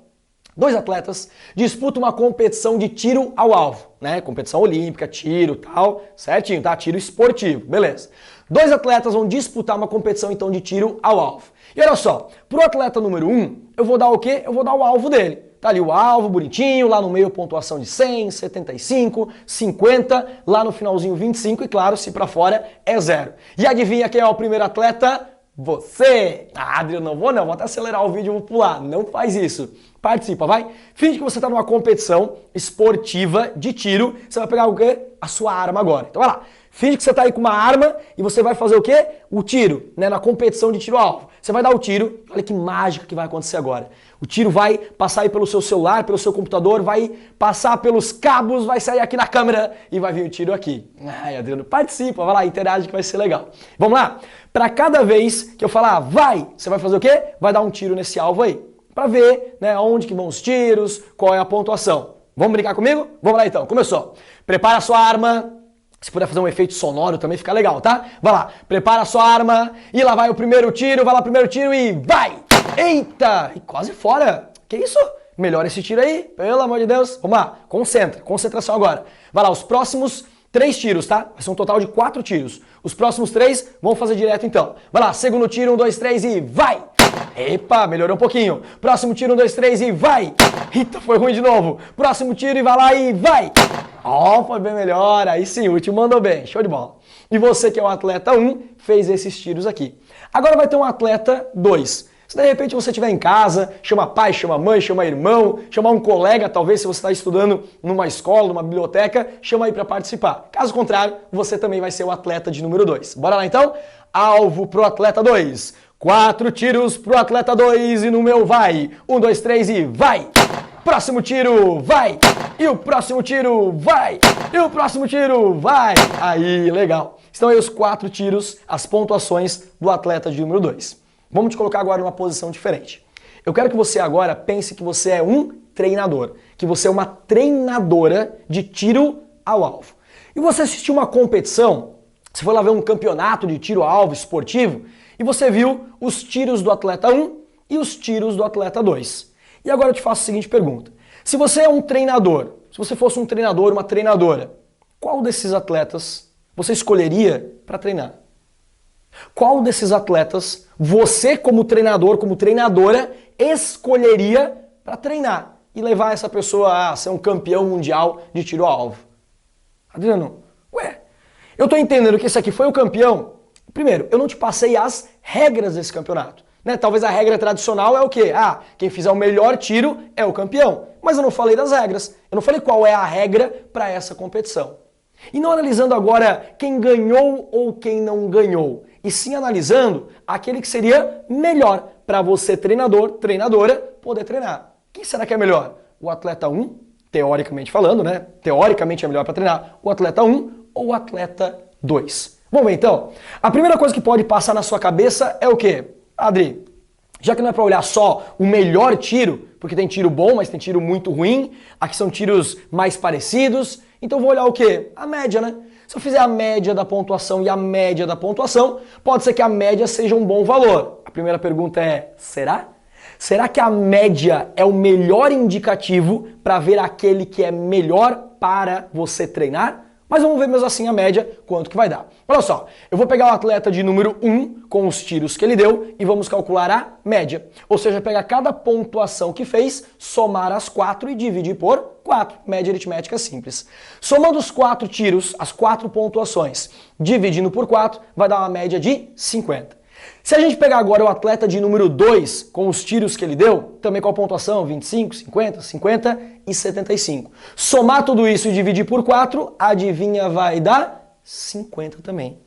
2 atletas disputam uma competição de tiro ao alvo, né? Competição olímpica, tiro, tal, certinho, tá? Tiro esportivo, beleza. 2 atletas vão disputar uma competição então de tiro ao alvo. E olha só, pro atleta número 1, eu vou dar o quê? Eu vou dar o alvo dele. Tá ali o alvo, bonitinho, lá no meio pontuação de 100, 75, 50, lá no finalzinho 25 e claro, se pra fora é 0. E adivinha quem é o primeiro atleta? Você! Ah, Adriano, não vou até acelerar o vídeo e vou pular. Não faz isso. Participa, vai. Finge que você tá numa competição esportiva de tiro. Você vai pegar o quê? A sua arma agora. Então vai lá. Finge que você tá aí com uma arma e você vai fazer o quê? O tiro, né? Na competição de tiro-alvo. Você vai dar o tiro. Olha que mágica que vai acontecer agora. O tiro vai passar aí pelo seu celular, pelo seu computador, vai passar pelos cabos, vai sair aqui na câmera e vai vir o tiro aqui. Ai, Adriano, participa, vai lá, interage que vai ser legal. Vamos lá? Para cada vez que eu falar vai, você vai fazer o quê? Vai dar um tiro nesse alvo aí. Para ver, né, onde que vão os tiros, qual é a pontuação. Vamos brincar comigo? Vamos lá então, começou. Prepara a sua arma. Se puder fazer um efeito sonoro também fica legal, tá? Vai lá, prepara a sua arma e lá vai o primeiro tiro, vai lá, primeiro tiro e vai! Eita! E quase fora! Que isso? Melhora esse tiro aí, pelo amor de Deus. Vamos lá, concentra, concentração agora. Vai lá, os próximos 3 tiros, tá? Vai ser um total de 4 tiros. Os próximos 3, vamos fazer direto então. Vai lá, segundo tiro, 1, 2, 3 e vai! Epa, melhorou um pouquinho. Próximo tiro, 1, 2, 3 e vai! Eita, foi ruim de novo. Próximo tiro e vai lá e vai! Ó, foi bem melhor. Aí sim, o último mandou bem. Show de bola. E você que é o atleta 1, fez esses tiros aqui. Agora vai ter um atleta 2. Se de repente você estiver em casa, chama pai, chama mãe, chama irmão, chama um colega, talvez se você está estudando numa escola, numa biblioteca, chama aí para participar. Caso contrário, você também vai ser o atleta de número 2. Bora lá então? Alvo pro atleta 2. 4 tiros pro atleta 2 e no meu vai. 1, 2, 3 e vai! Próximo tiro, vai! E o próximo tiro, vai! E o próximo tiro, vai! Aí, legal. Estão aí os 4 tiros, as pontuações do atleta de número 2. Vamos te colocar agora numa posição diferente. Eu quero que você agora pense que você é um treinador, que você é uma treinadora de tiro ao alvo. E você assistiu uma competição, você foi lá ver um campeonato de tiro ao alvo esportivo, e você viu os tiros do atleta 1 e os tiros do atleta 2. E agora eu te faço a seguinte pergunta. Se você é um treinador, se você fosse um treinador, uma treinadora, qual desses atletas você escolheria para treinar? Qual desses atletas você, como treinador, como treinadora, escolheria para treinar e levar essa pessoa a ser um campeão mundial de tiro ao alvo? Adriano, eu tô entendendo que esse aqui foi o campeão. Primeiro, eu não te passei as regras desse campeonato. Né? Talvez a regra tradicional é o quê? Ah, quem fizer o melhor tiro é o campeão. Mas eu não falei das regras. Eu não falei qual é a regra para essa competição. E não analisando agora quem ganhou ou quem não ganhou, e sim analisando aquele que seria melhor para você, treinador, treinadora, poder treinar. Quem será que é melhor? O atleta 1, teoricamente falando, né? Teoricamente é melhor para treinar o atleta 1 ou o atleta 2. Vamos ver então? A primeira coisa que pode passar na sua cabeça é o quê? Adri, já que não é para olhar só o melhor tiro, porque tem tiro bom, mas tem tiro muito ruim, aqui são tiros mais parecidos, então eu vou olhar o quê? A média, né? Se eu fizer a média da pontuação e a média da pontuação, pode ser que a média seja um bom valor. A primeira pergunta é, será? Será que a média é o melhor indicativo para ver aquele que é melhor para você treinar? Mas vamos ver mesmo assim a média, quanto que vai dar. Olha só, eu vou pegar o atleta de número 1 com os tiros que ele deu e vamos calcular a média. Ou seja, pegar cada pontuação que fez, somar as 4 e dividir por 4. Média aritmética simples. Somando os 4 tiros, as 4 pontuações, dividindo por 4, vai dar uma média de 50. Se a gente pegar agora o atleta de número 2, com os tiros que ele deu, também com a pontuação 25, 50, 50 e 75. Somar tudo isso e dividir por 4, adivinha, vai dar 50 também.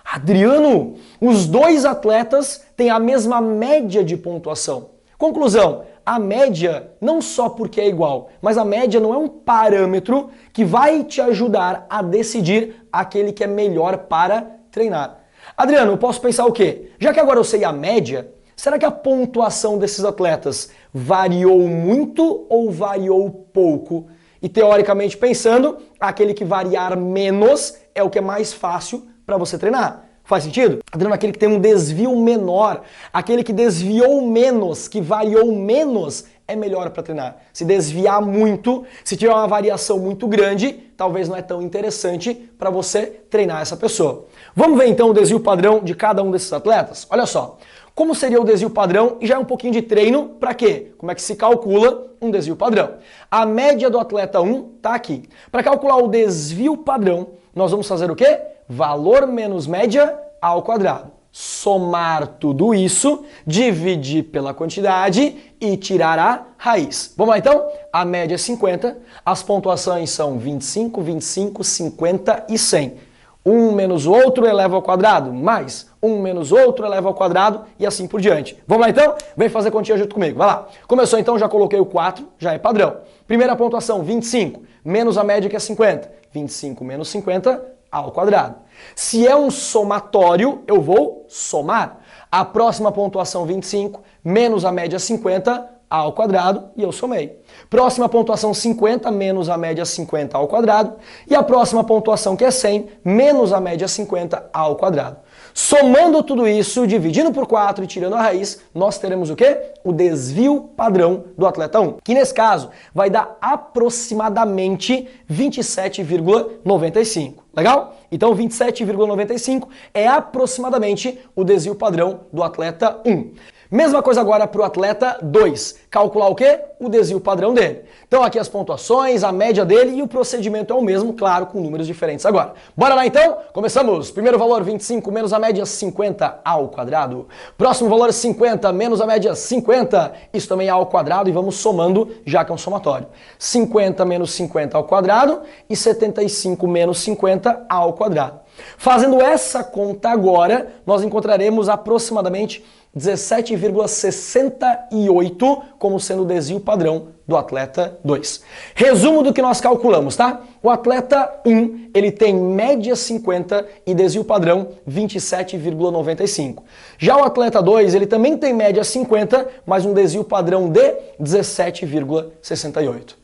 Adriano, os dois atletas têm a mesma média de pontuação. Conclusão, a média não só porque é igual, mas a média não é um parâmetro que vai te ajudar a decidir aquele que é melhor para treinar. Adriano, eu posso pensar o quê? Já que agora eu sei a média, será que a pontuação desses atletas variou muito ou variou pouco? E teoricamente pensando, aquele que variar menos é o que é mais fácil para você treinar. Faz sentido? Adriano, aquele que tem um desvio menor, aquele que desviou menos, que variou menos, é melhor para treinar. Se desviar muito, se tiver uma variação muito grande, talvez não é tão interessante para você treinar essa pessoa. Vamos ver então o desvio padrão de cada um desses atletas? Olha só, como seria o desvio padrão e já é um pouquinho de treino para quê? Como é que se calcula um desvio padrão? A média do atleta 1 está aqui. Para calcular o desvio padrão, nós vamos fazer o quê? Valor menos média ao quadrado. Somar tudo isso, dividir pela quantidade e tirar a raiz. Vamos lá então? A média é 50, as pontuações são 25, 25, 50 e 100. Um menos o outro eleva ao quadrado, mais um menos o outro eleva ao quadrado e assim por diante. Vamos lá então? Vem fazer continha junto comigo, vai lá. Começou então, já coloquei o 4, já é padrão. Primeira pontuação, 25, menos a média que é 50. 25 menos 50 ao quadrado. Se é um somatório, eu vou somar. A próxima pontuação 25 menos a média 50 ao quadrado e eu somei. Próxima pontuação 50 menos a média 50 ao quadrado e a próxima pontuação que é 100 menos a média 50 ao quadrado. Somando tudo isso, dividindo por 4 e tirando a raiz, nós teremos o quê? O desvio padrão do atleta 1, que nesse caso vai dar aproximadamente 27,95. Legal? Então 27,95 é aproximadamente o desvio padrão do atleta 1. Mesma coisa agora para o atleta 2. Calcular o quê? O desvio padrão dele. Então aqui as pontuações, a média dele e o procedimento é o mesmo, claro, com números diferentes agora. Bora lá então? Começamos. Primeiro valor 25 menos a média 50 ao quadrado. Próximo valor 50 menos a média 50. Isso também é ao quadrado e vamos somando, já que é um somatório. 50 menos 50 ao quadrado e 75 menos 50 ao quadrado. Fazendo essa conta agora, nós encontraremos aproximadamente 17,68 como sendo o desvio padrão do atleta 2. Resumo do que nós calculamos, tá? O atleta 1, ele tem média 50 e desvio padrão 27,95. Já o atleta 2, ele também tem média 50, mas um desvio padrão de 17,68.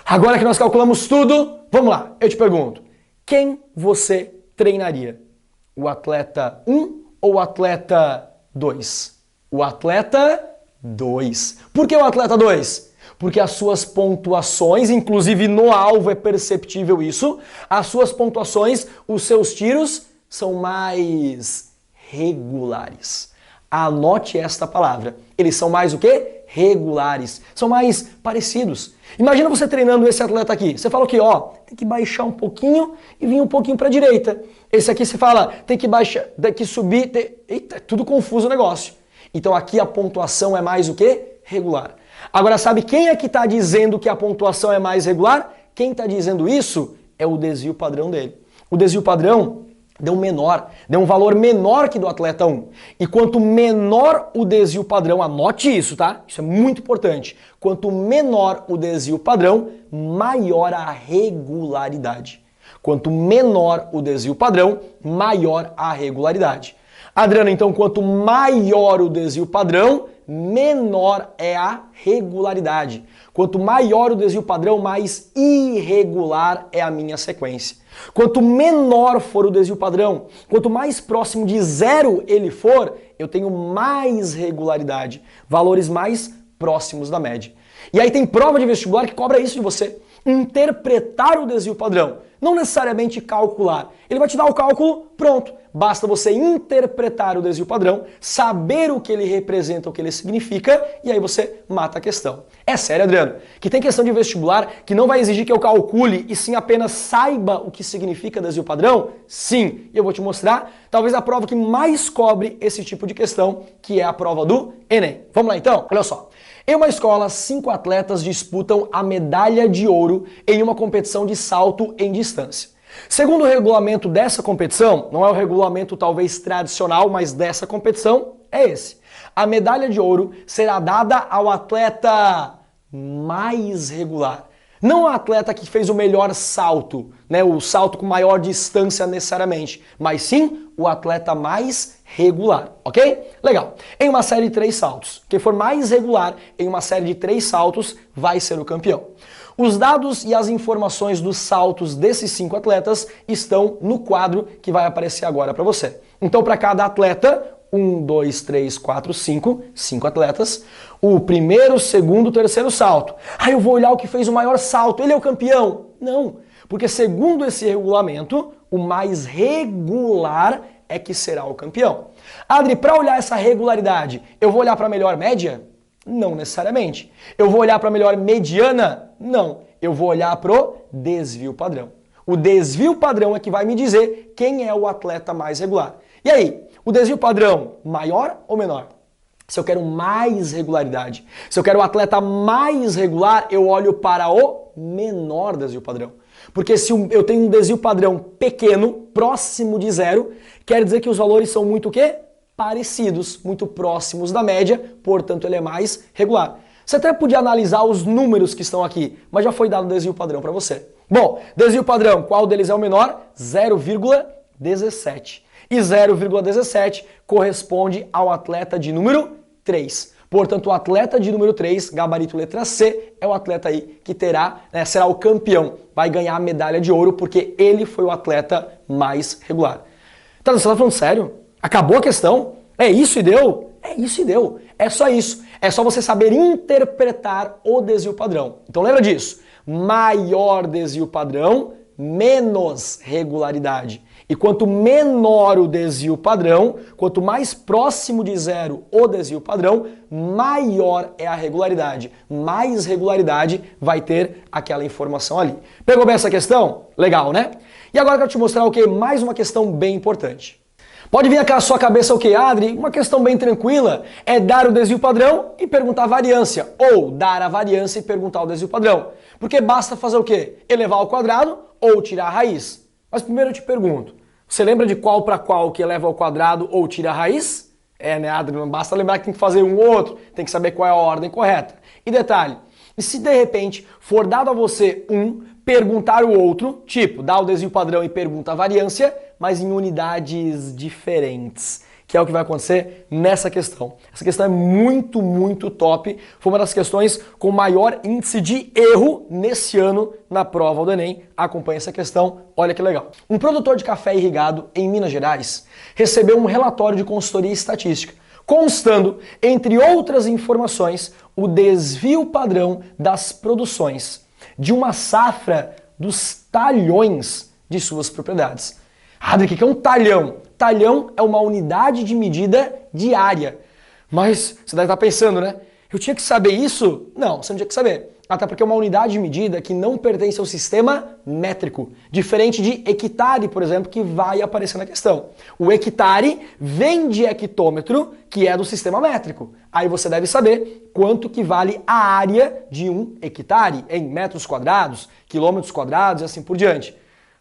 Agora que nós calculamos tudo, vamos lá, eu te pergunto, quem você treinaria? O atleta 1 ou o atleta 2? O atleta 2. Por que o atleta 2? Porque as suas pontuações, inclusive no alvo é perceptível isso, as suas pontuações, os seus tiros são mais regulares. Anote esta palavra. Eles são mais o quê? Regulares. São mais parecidos. Imagina você treinando esse atleta aqui. Você fala o quê? Ó, tem que baixar um pouquinho e vir um pouquinho para a direita. Esse aqui você fala, tem que baixar, tem que subir. Eita, é tudo confuso o negócio. Então aqui a pontuação é mais o quê? Regular. Agora sabe quem é que está dizendo que a pontuação é mais regular? Quem está dizendo isso é o desvio padrão dele. O desvio padrão deu menor, deu um valor menor que do atleta 1. E quanto menor o desvio padrão, anote isso, tá? Isso é muito importante. Quanto menor o desvio padrão, maior a regularidade. Quanto menor o desvio padrão, maior a regularidade. Adriano, então quanto maior o desvio padrão, menor é a regularidade. Quanto maior o desvio padrão, mais irregular é a minha sequência. Quanto menor for o desvio padrão, quanto mais próximo de zero ele for, eu tenho mais regularidade, valores mais próximos da média. E aí tem prova de vestibular que cobra isso de você. Interpretar o desvio padrão, não necessariamente calcular. Ele vai te dar o cálculo, pronto. Basta você interpretar o desvio padrão, saber o que ele representa, o que ele significa, e aí você mata a questão. É sério, Adriano, que tem questão de vestibular que não vai exigir que eu calcule e sim apenas saiba o que significa desvio padrão? Sim, e eu vou te mostrar talvez a prova que mais cobre esse tipo de questão, que é a prova do Enem. Vamos lá então? Olha só. Em uma escola, 5 atletas disputam a medalha de ouro em uma competição de salto em distância. Segundo o regulamento dessa competição, não é o regulamento talvez tradicional, mas dessa competição, é esse. A medalha de ouro será dada ao atleta mais regular. Não ao atleta que fez o melhor salto, né, o salto com maior distância necessariamente, mas sim o atleta mais regular, ok? Legal. Em uma série de 3 saltos, quem for mais regular em uma série de 3 saltos vai ser o campeão. Os dados e as informações dos saltos desses 5 atletas estão no quadro que vai aparecer agora para você. Então, para cada atleta, 1, 2, 3, 4, 5 atletas, o primeiro, segundo, terceiro salto. Ah, eu vou olhar o que fez o maior salto, ele é o campeão. Não, porque segundo esse regulamento, o mais regular é que será o campeão. Adri, para olhar essa regularidade, eu vou olhar para a melhor média? Não necessariamente. Eu vou olhar para a melhor mediana? Não. Eu vou olhar para o desvio padrão. O desvio padrão é que vai me dizer quem é o atleta mais regular. E aí, o desvio padrão maior ou menor? Se eu quero mais regularidade, se eu quero o atleta mais regular, eu olho para o menor desvio padrão. Porque se eu tenho um desvio padrão pequeno, próximo de zero, quer dizer que os valores são muito o quê? Parecidos, muito próximos da média, portanto ele é mais regular. Você até podia analisar os números que estão aqui, mas já foi dado o desvio padrão para você. Bom, desvio padrão, qual deles é o menor? 0,17. E 0,17 corresponde ao atleta de número 3. Portanto, o atleta de número 3, gabarito letra C, é o atleta aí que terá, será o campeão, vai ganhar a medalha de ouro porque ele foi o atleta mais regular. Tá, você tá falando sério? Acabou a questão? É isso e deu? É isso e deu. É só isso. É só você saber interpretar o desvio padrão. Então lembra disso. Maior desvio padrão, menos regularidade. E quanto menor o desvio padrão, quanto mais próximo de zero o desvio padrão, maior é a regularidade. Mais regularidade vai ter aquela informação ali. Pegou bem essa questão? Legal, né? E agora eu quero te mostrar o que? Mais uma questão bem importante. Pode vir aqui à sua cabeça o que, Adri? Uma questão bem tranquila é dar o desvio padrão e perguntar a variância, ou dar a variância e perguntar o desvio padrão. Porque basta fazer o quê? Elevar ao quadrado ou tirar a raiz. Mas primeiro eu te pergunto, você lembra de qual para qual que eleva ao quadrado ou tira a raiz? É, né, Adri? Não basta lembrar que tem que fazer um ou outro, tem que saber qual é a ordem correta. E detalhe, e se de repente for dado a você perguntar o outro, tipo, dá o desvio padrão e pergunta a variância, mas em unidades diferentes, que é o que vai acontecer nessa questão. Essa questão é muito, muito top. Foi uma das questões com maior índice de erro nesse ano na prova do Enem. Acompanhe essa questão, olha que legal. Um produtor de café irrigado em Minas Gerais recebeu um relatório de consultoria estatística, constando, entre outras informações, o desvio padrão das produções de uma safra dos talhões de suas propriedades. Adri, o que é um talhão? Talhão é uma unidade de medida diária. Mas você deve estar pensando, né? Eu tinha que saber isso? Não, você não tinha que saber. Até porque é uma unidade de medida que não pertence ao sistema métrico, diferente de hectare, por exemplo, que vai aparecer na questão. O hectare vem de hectômetro, que é do sistema métrico. Aí você deve saber quanto que vale a área de um hectare em metros quadrados, quilômetros quadrados e assim por diante.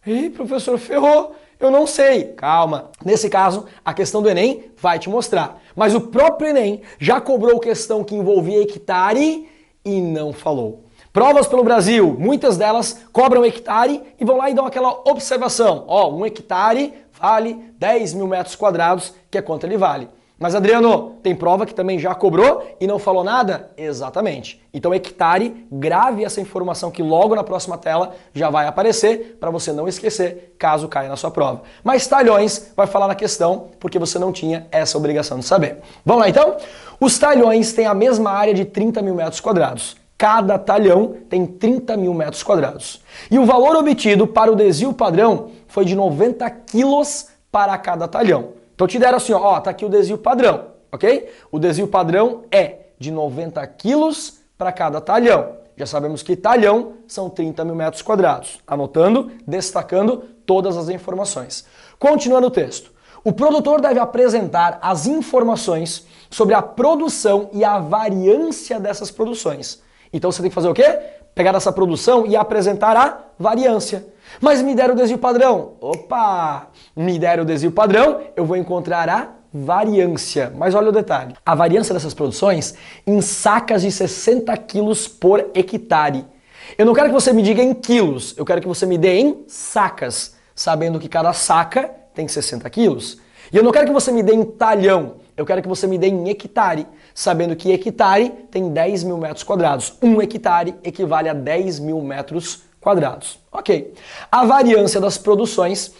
Ih, professor, ferrou! Eu não sei. Calma. Nesse caso, a questão do Enem vai te mostrar. Mas o próprio Enem já cobrou questão que envolvia hectare e não falou. Provas pelo Brasil, muitas delas cobram hectare e vão lá e dão aquela observação. Ó, um hectare vale 10 mil metros quadrados, que é quanto ele vale. Mas Adriano, tem prova que também já cobrou e não falou nada? Exatamente. Então hectare, grave essa informação que logo na próxima tela já vai aparecer para você não esquecer caso caia na sua prova. Mas talhões vai falar na questão porque você não tinha essa obrigação de saber. Vamos lá então? Os talhões têm a mesma área de 30 mil metros quadrados. Cada talhão tem 30 mil metros quadrados. E o valor obtido para o desvio padrão foi de 90 quilos para cada talhão. Então te deram assim, ó, tá aqui o desvio padrão, ok? O desvio padrão é de 90 quilos para cada talhão. Já sabemos que talhão são 30 mil metros quadrados. Anotando, destacando todas as informações. Continuando o texto. O produtor deve apresentar as informações sobre a produção e a variância dessas produções. Então você tem que fazer o quê? Pegar essa produção e apresentar a variância. Mas me deram o desvio padrão. Opa! Me deram o desvio padrão, eu vou encontrar a variância. Mas olha o detalhe. A variância dessas produções em sacas de 60 quilos por hectare. Eu não quero que você me diga em quilos, eu quero que você me dê em sacas, sabendo que cada saca tem 60 quilos. E eu não quero que você me dê em talhão, eu quero que você me dê em hectare, sabendo que hectare tem 10 mil metros quadrados. Um hectare equivale a 10 mil metros quadrados. Ok. A variância das produções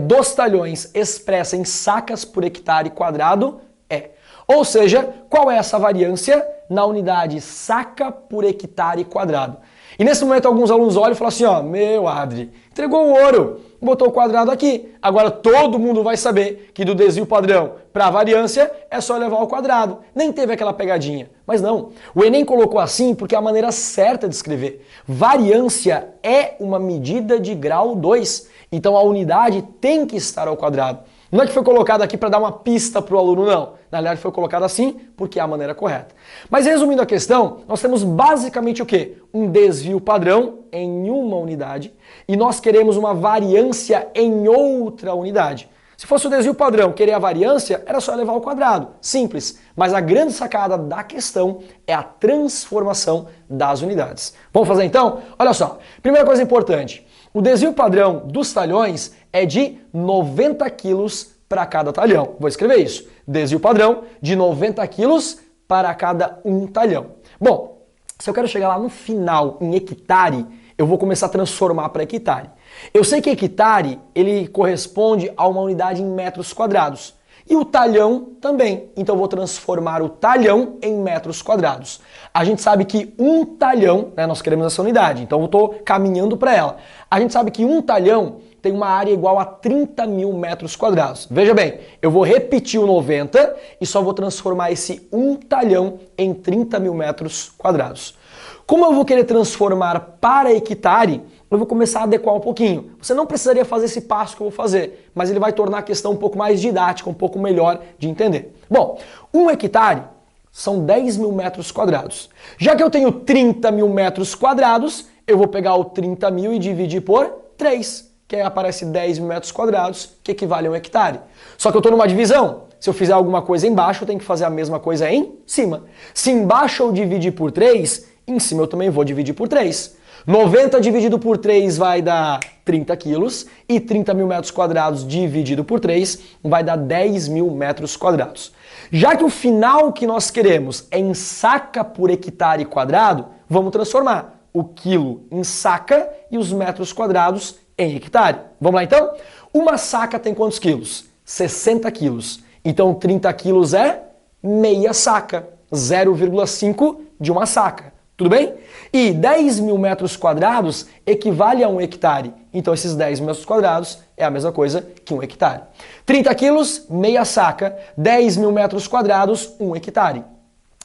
dos talhões expressa em sacas por hectare quadrado é. Ou seja, qual é essa variância na unidade saca por hectare quadrado? E nesse momento alguns alunos olham e falam assim, ó, meu Adri, entregou o ouro, botou o quadrado aqui. Agora todo mundo vai saber que do desvio padrão para a variância é só levar ao quadrado. Nem teve aquela pegadinha. Mas não, o Enem colocou assim porque é a maneira certa de escrever. Variância é uma medida de grau 2. Então a unidade tem que estar ao quadrado. Não é que foi colocado aqui para dar uma pista para o aluno, não. Na verdade foi colocado assim porque é a maneira correta. Mas resumindo a questão, nós temos basicamente o quê? Um desvio padrão em uma unidade e nós queremos uma variância em outra unidade. Se fosse o desvio padrão querer a variância, era só levar ao quadrado. Simples. Mas a grande sacada da questão é a transformação das unidades. Vamos fazer então? Olha só. Primeira coisa importante. O desvio padrão dos talhões é de 90 quilos para cada talhão. Vou escrever isso. Desvio padrão de 90 quilos para cada um talhão. Bom, se eu quero chegar lá no final em hectare, eu vou começar a transformar para hectare. Eu sei que hectare ele corresponde a uma unidade em metros quadrados. E o talhão também. Então eu vou transformar o talhão em metros quadrados. A gente sabe que um talhão, né, nós queremos essa unidade, então eu estou caminhando para ela. A gente sabe que um talhão tem uma área igual a 30 mil metros quadrados. Veja bem, eu vou repetir o 90 e só vou transformar esse um talhão em 30 mil metros quadrados. Como eu vou querer transformar para hectare, eu vou começar a adequar um pouquinho. Você não precisaria fazer esse passo que eu vou fazer, mas ele vai tornar a questão um pouco mais didática, um pouco melhor de entender. Bom, um hectare são 10 mil metros quadrados. Já que eu tenho 30 mil metros quadrados, eu vou pegar o 30 mil e dividir por 3, que aí aparece 10 mil metros quadrados, que equivale a um hectare. Só que eu estou numa divisão. Se eu fizer alguma coisa embaixo, eu tenho que fazer a mesma coisa em cima. Se embaixo eu dividir por 3, em cima eu também vou dividir por 3. 90 dividido por 3 vai dar 30 quilos e 30 mil metros quadrados dividido por 3 vai dar 10 mil metros quadrados. Já que o final que nós queremos é em saca por hectare quadrado, vamos transformar o quilo em saca e os metros quadrados em hectare. Vamos lá então? Uma saca tem quantos quilos? 60 quilos. Então 30 quilos é meia saca, 0,5 de uma saca. Tudo bem? E 10 mil metros quadrados equivale a um hectare. Então esses 10 metros quadrados é a mesma coisa que um hectare. 30 quilos, meia saca. 10 mil metros quadrados, um hectare.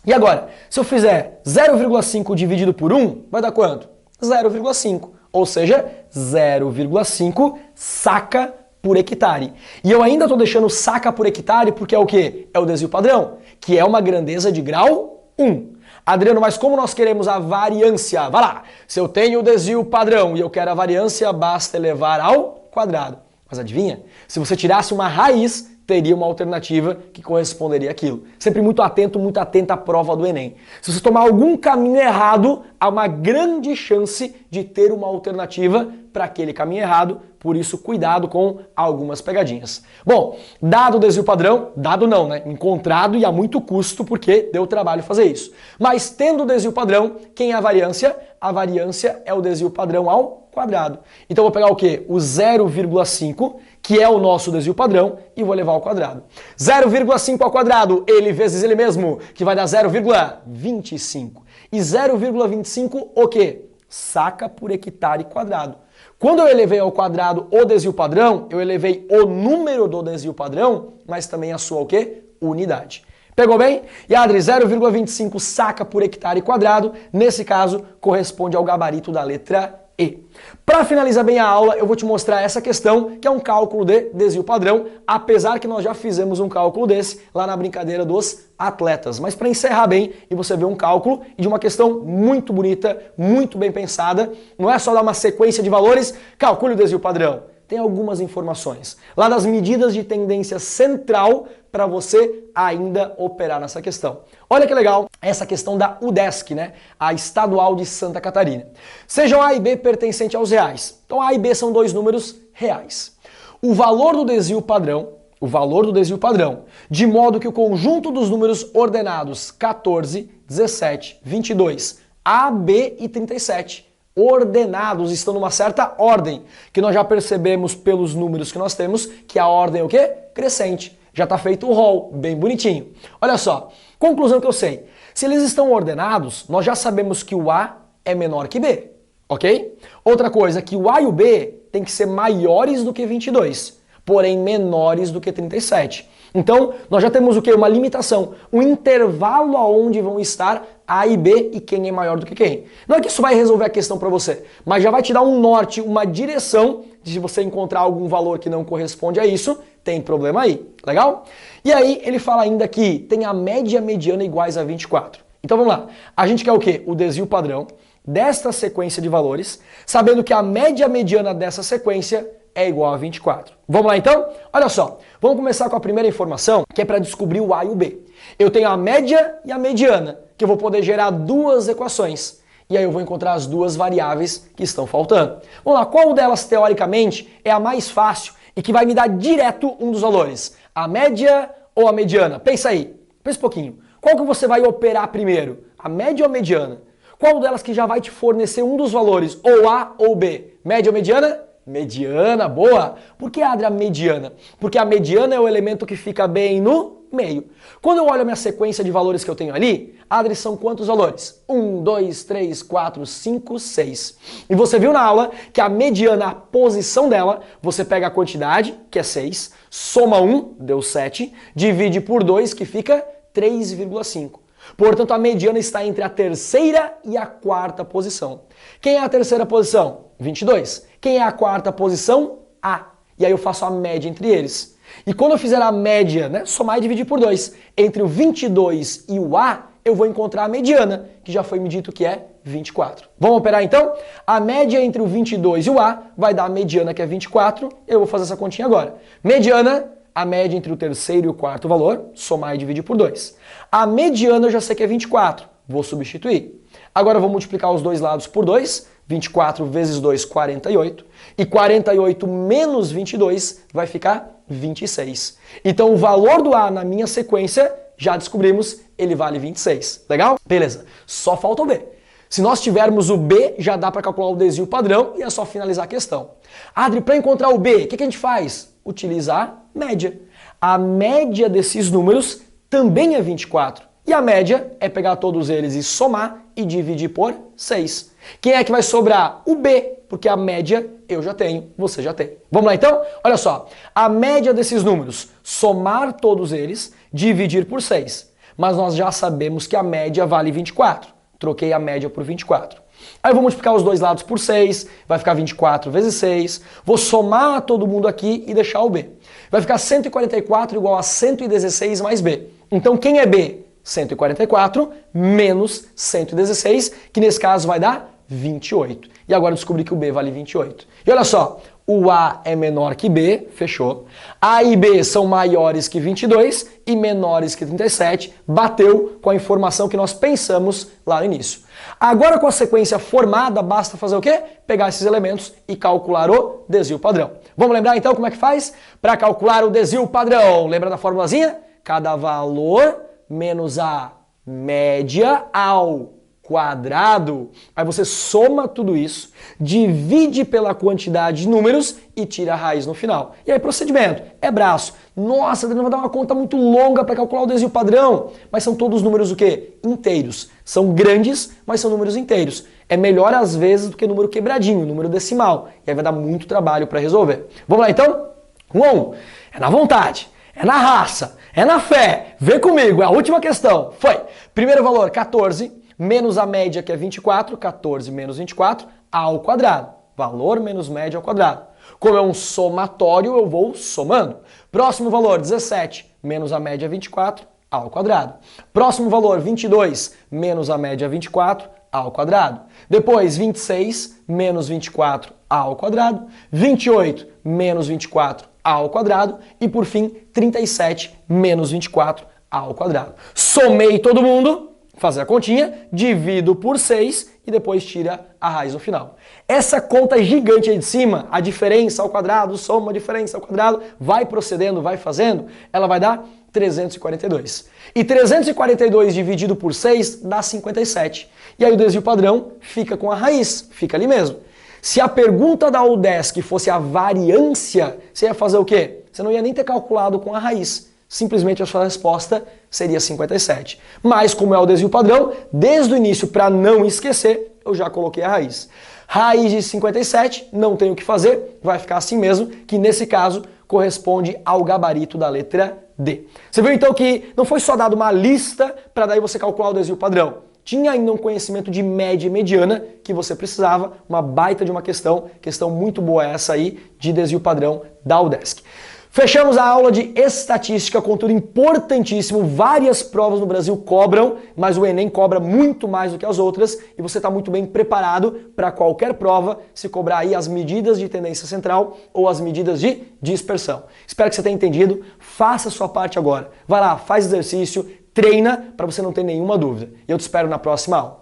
E agora, se eu fizer 0,5 dividido por 1, vai dar quanto? 0,5. Ou seja, 0,5 saca por hectare. E eu ainda estou deixando saca por hectare porque é o quê? É o desvio padrão, que é uma grandeza de grau 1. Adriano, mas como nós queremos a variância? Vai lá, se eu tenho o desvio padrão e eu quero a variância, basta elevar ao quadrado. Mas adivinha? Se você tirasse uma raiz, teria uma alternativa que corresponderia àquilo. Sempre muito atento, muito atenta à prova do Enem. Se você tomar algum caminho errado, há uma grande chance de ter uma alternativa para aquele caminho errado, por isso cuidado com algumas pegadinhas. Bom, dado o desvio padrão, dado não, né? Encontrado e a muito custo, porque deu trabalho fazer isso. Mas tendo o desvio padrão, quem é a variância? A variância é o desvio padrão ao quadrado. Então eu vou pegar o quê? O 0,5, que é o nosso desvio padrão, e vou levar ao quadrado. 0,5 ao quadrado, ele vezes ele mesmo, que vai dar 0,25. E 0,25 o quê? Saca por hectare quadrado. Quando eu elevei ao quadrado o desvio padrão, eu elevei o número do desvio padrão, mas também a sua o quê? Unidade. Pegou bem? E Adri, 0,25 saca por hectare quadrado, nesse caso, corresponde ao gabarito da letra E. Para finalizar bem a aula, eu vou te mostrar essa questão, que é um cálculo de desvio padrão, apesar que nós já fizemos um cálculo desse lá na brincadeira dos atletas. Mas para encerrar bem e você ver um cálculo de uma questão muito bonita, muito bem pensada, não é só dar uma sequência de valores, calcule o desvio padrão. Tem algumas informações lá das medidas de tendência central para você ainda operar nessa questão. Olha que legal essa questão da UDESC, né? A Estadual de Santa Catarina. Sejam A e B pertencentes aos reais. Então A e B são dois números reais. O valor do desvio padrão, de modo que o conjunto dos números ordenados 14, 17, 22, A, B e 37 ordenados, estão numa certa ordem, que nós já percebemos pelos números que nós temos, que a ordem é o quê? Crescente. Já está feito o rol, bem bonitinho. Olha só, conclusão que eu sei. Se eles estão ordenados, nós já sabemos que o A é menor que B, ok? Outra coisa, que o A e o B tem que ser maiores do que 22, porém menores do que 37. Então, nós já temos o quê? Uma limitação, um intervalo aonde vão estar A e B e quem é maior do que quem. Não é que isso vai resolver a questão para você, mas já vai te dar um norte, uma direção de se você encontrar algum valor que não corresponde a isso, tem problema aí, legal? E aí ele fala ainda que tem a média e a mediana iguais a 24. Então vamos lá, a gente quer o quê? O desvio padrão desta sequência de valores, sabendo que a média e a mediana dessa sequência é igual a 24. Vamos lá então? Olha só, vamos começar com a primeira informação, que é para descobrir o A e o B. Eu tenho a média e a mediana, que eu vou poder gerar duas equações. E aí eu vou encontrar as duas variáveis que estão faltando. Vamos lá, qual delas, teoricamente, é a mais fácil e que vai me dar direto um dos valores? A média ou a mediana? Pensa aí, pensa um pouquinho. Qual que você vai operar primeiro? A média ou a mediana? Qual delas que já vai te fornecer um dos valores, ou A ou B? Média ou mediana? Mediana, boa. Por que, Adri, a mediana? Porque a mediana é o elemento que fica bem no meio. Quando eu olho a minha sequência de valores que eu tenho ali, Adri, são quantos valores? 1, 2, 3, 4, 5, 6. E você viu na aula que a mediana, a posição dela, você pega a quantidade, que é 6, soma 1, deu 7, divide por 2, que fica 3,5. Portanto, a mediana está entre a terceira e a quarta posição. Quem é a terceira posição? 22. Quem é a quarta posição? A. E aí eu faço a média entre eles. E quando eu fizer a média, né, somar e dividir por 2, entre o 22 e o A, eu vou encontrar a mediana, que já foi me dito que é 24. Vamos operar então? A média entre o 22 e o A vai dar a mediana, que é 24. Eu vou fazer essa continha agora. Mediana, a média entre o terceiro e o quarto valor, somar e dividir por 2. A mediana eu já sei que é 24, vou substituir. Agora eu vou multiplicar os dois lados por 2, 24 vezes 2, 48. E 48 menos 22 vai ficar 26. Então o valor do A na minha sequência, já descobrimos, ele vale 26. Legal? Beleza. Só falta o B. Se nós tivermos o B, já dá para calcular o desvio padrão e é só finalizar a questão. Adri, para encontrar o B, o que a gente faz? Utilizar a média. A média desses números também é 24. E a média é pegar todos eles e somar e dividir por 6. Quem é que vai sobrar? O B, porque a média eu já tenho, você já tem. Vamos lá então? Olha só, a média desses números, somar todos eles, dividir por 6. mas nós já sabemos que a média vale 24. Troquei a média por 24. Aí eu vou multiplicar os dois lados por 6, vai ficar 24 vezes 6. Vou somar todo mundo aqui e deixar o B. Vai ficar 144 igual a 116 mais B. Então quem é B? 144 menos 116, que nesse caso vai dar 28. E agora eu descobri que o B vale 28. E olha só, o A é menor que B, fechou. A e B são maiores que 22 e menores que 37, bateu com a informação que nós pensamos lá no início. Agora com a sequência formada, basta fazer o quê? Pegar esses elementos e calcular o desvio padrão. Vamos lembrar então como é que faz? Para calcular o desvio padrão, lembra da formulazinha? Cada valor menos a média ao quadrado. Aí você soma tudo isso, divide pela quantidade de números e tira a raiz no final. E aí procedimento, é braço. Nossa, vai dar uma conta muito longa para calcular o desvio padrão. Mas são todos números o quê? Inteiros. São grandes, mas são números inteiros. É melhor às vezes do que número quebradinho, número decimal. E aí vai dar muito trabalho para resolver. Vamos lá então? 1. É na vontade, é na raça, é na fé. Vem comigo, é a última questão. Foi. Primeiro valor, 14. Menos a média, que é 24, 14 menos 24, ao quadrado. Valor menos média ao quadrado. Como é um somatório, eu vou somando. Próximo valor, 17, menos a média, 24, ao quadrado. Próximo valor, 22, menos a média, 24, ao quadrado. Depois, 26, menos 24, ao quadrado. 28, menos 24, ao quadrado. E por fim, 37, menos 24, ao quadrado. Somei todo mundo. Fazer a continha, divido por 6 e depois tira a raiz no final. Essa conta gigante aí de cima, a diferença ao quadrado, soma a diferença ao quadrado, vai procedendo, vai fazendo, ela vai dar 342. E 342 dividido por 6 dá 57. E aí o desvio padrão fica com a raiz, fica ali mesmo. Se a pergunta da UDESC fosse a variância, você ia fazer o quê? Você não ia nem ter calculado com a raiz. Simplesmente a sua resposta seria 57. Mas como é o desvio padrão, desde o início, para não esquecer, eu já coloquei a raiz. Raiz de 57, não tenho o que fazer, vai ficar assim mesmo, que nesse caso corresponde ao gabarito da letra D. Você viu então que não foi só dado uma lista para daí você calcular o desvio padrão. Tinha ainda um conhecimento de média e mediana que você precisava, uma baita de uma questão muito boa essa aí, de desvio padrão da UDESC. Fechamos a aula de estatística, conteúdo importantíssimo. Várias provas no Brasil cobram, mas o Enem cobra muito mais do que as outras e você está muito bem preparado para qualquer prova, se cobrar aí as medidas de tendência central ou as medidas de dispersão. Espero que você tenha entendido. Faça a sua parte agora. Vai lá, faz exercício, treina para você não ter nenhuma dúvida. E eu te espero na próxima aula.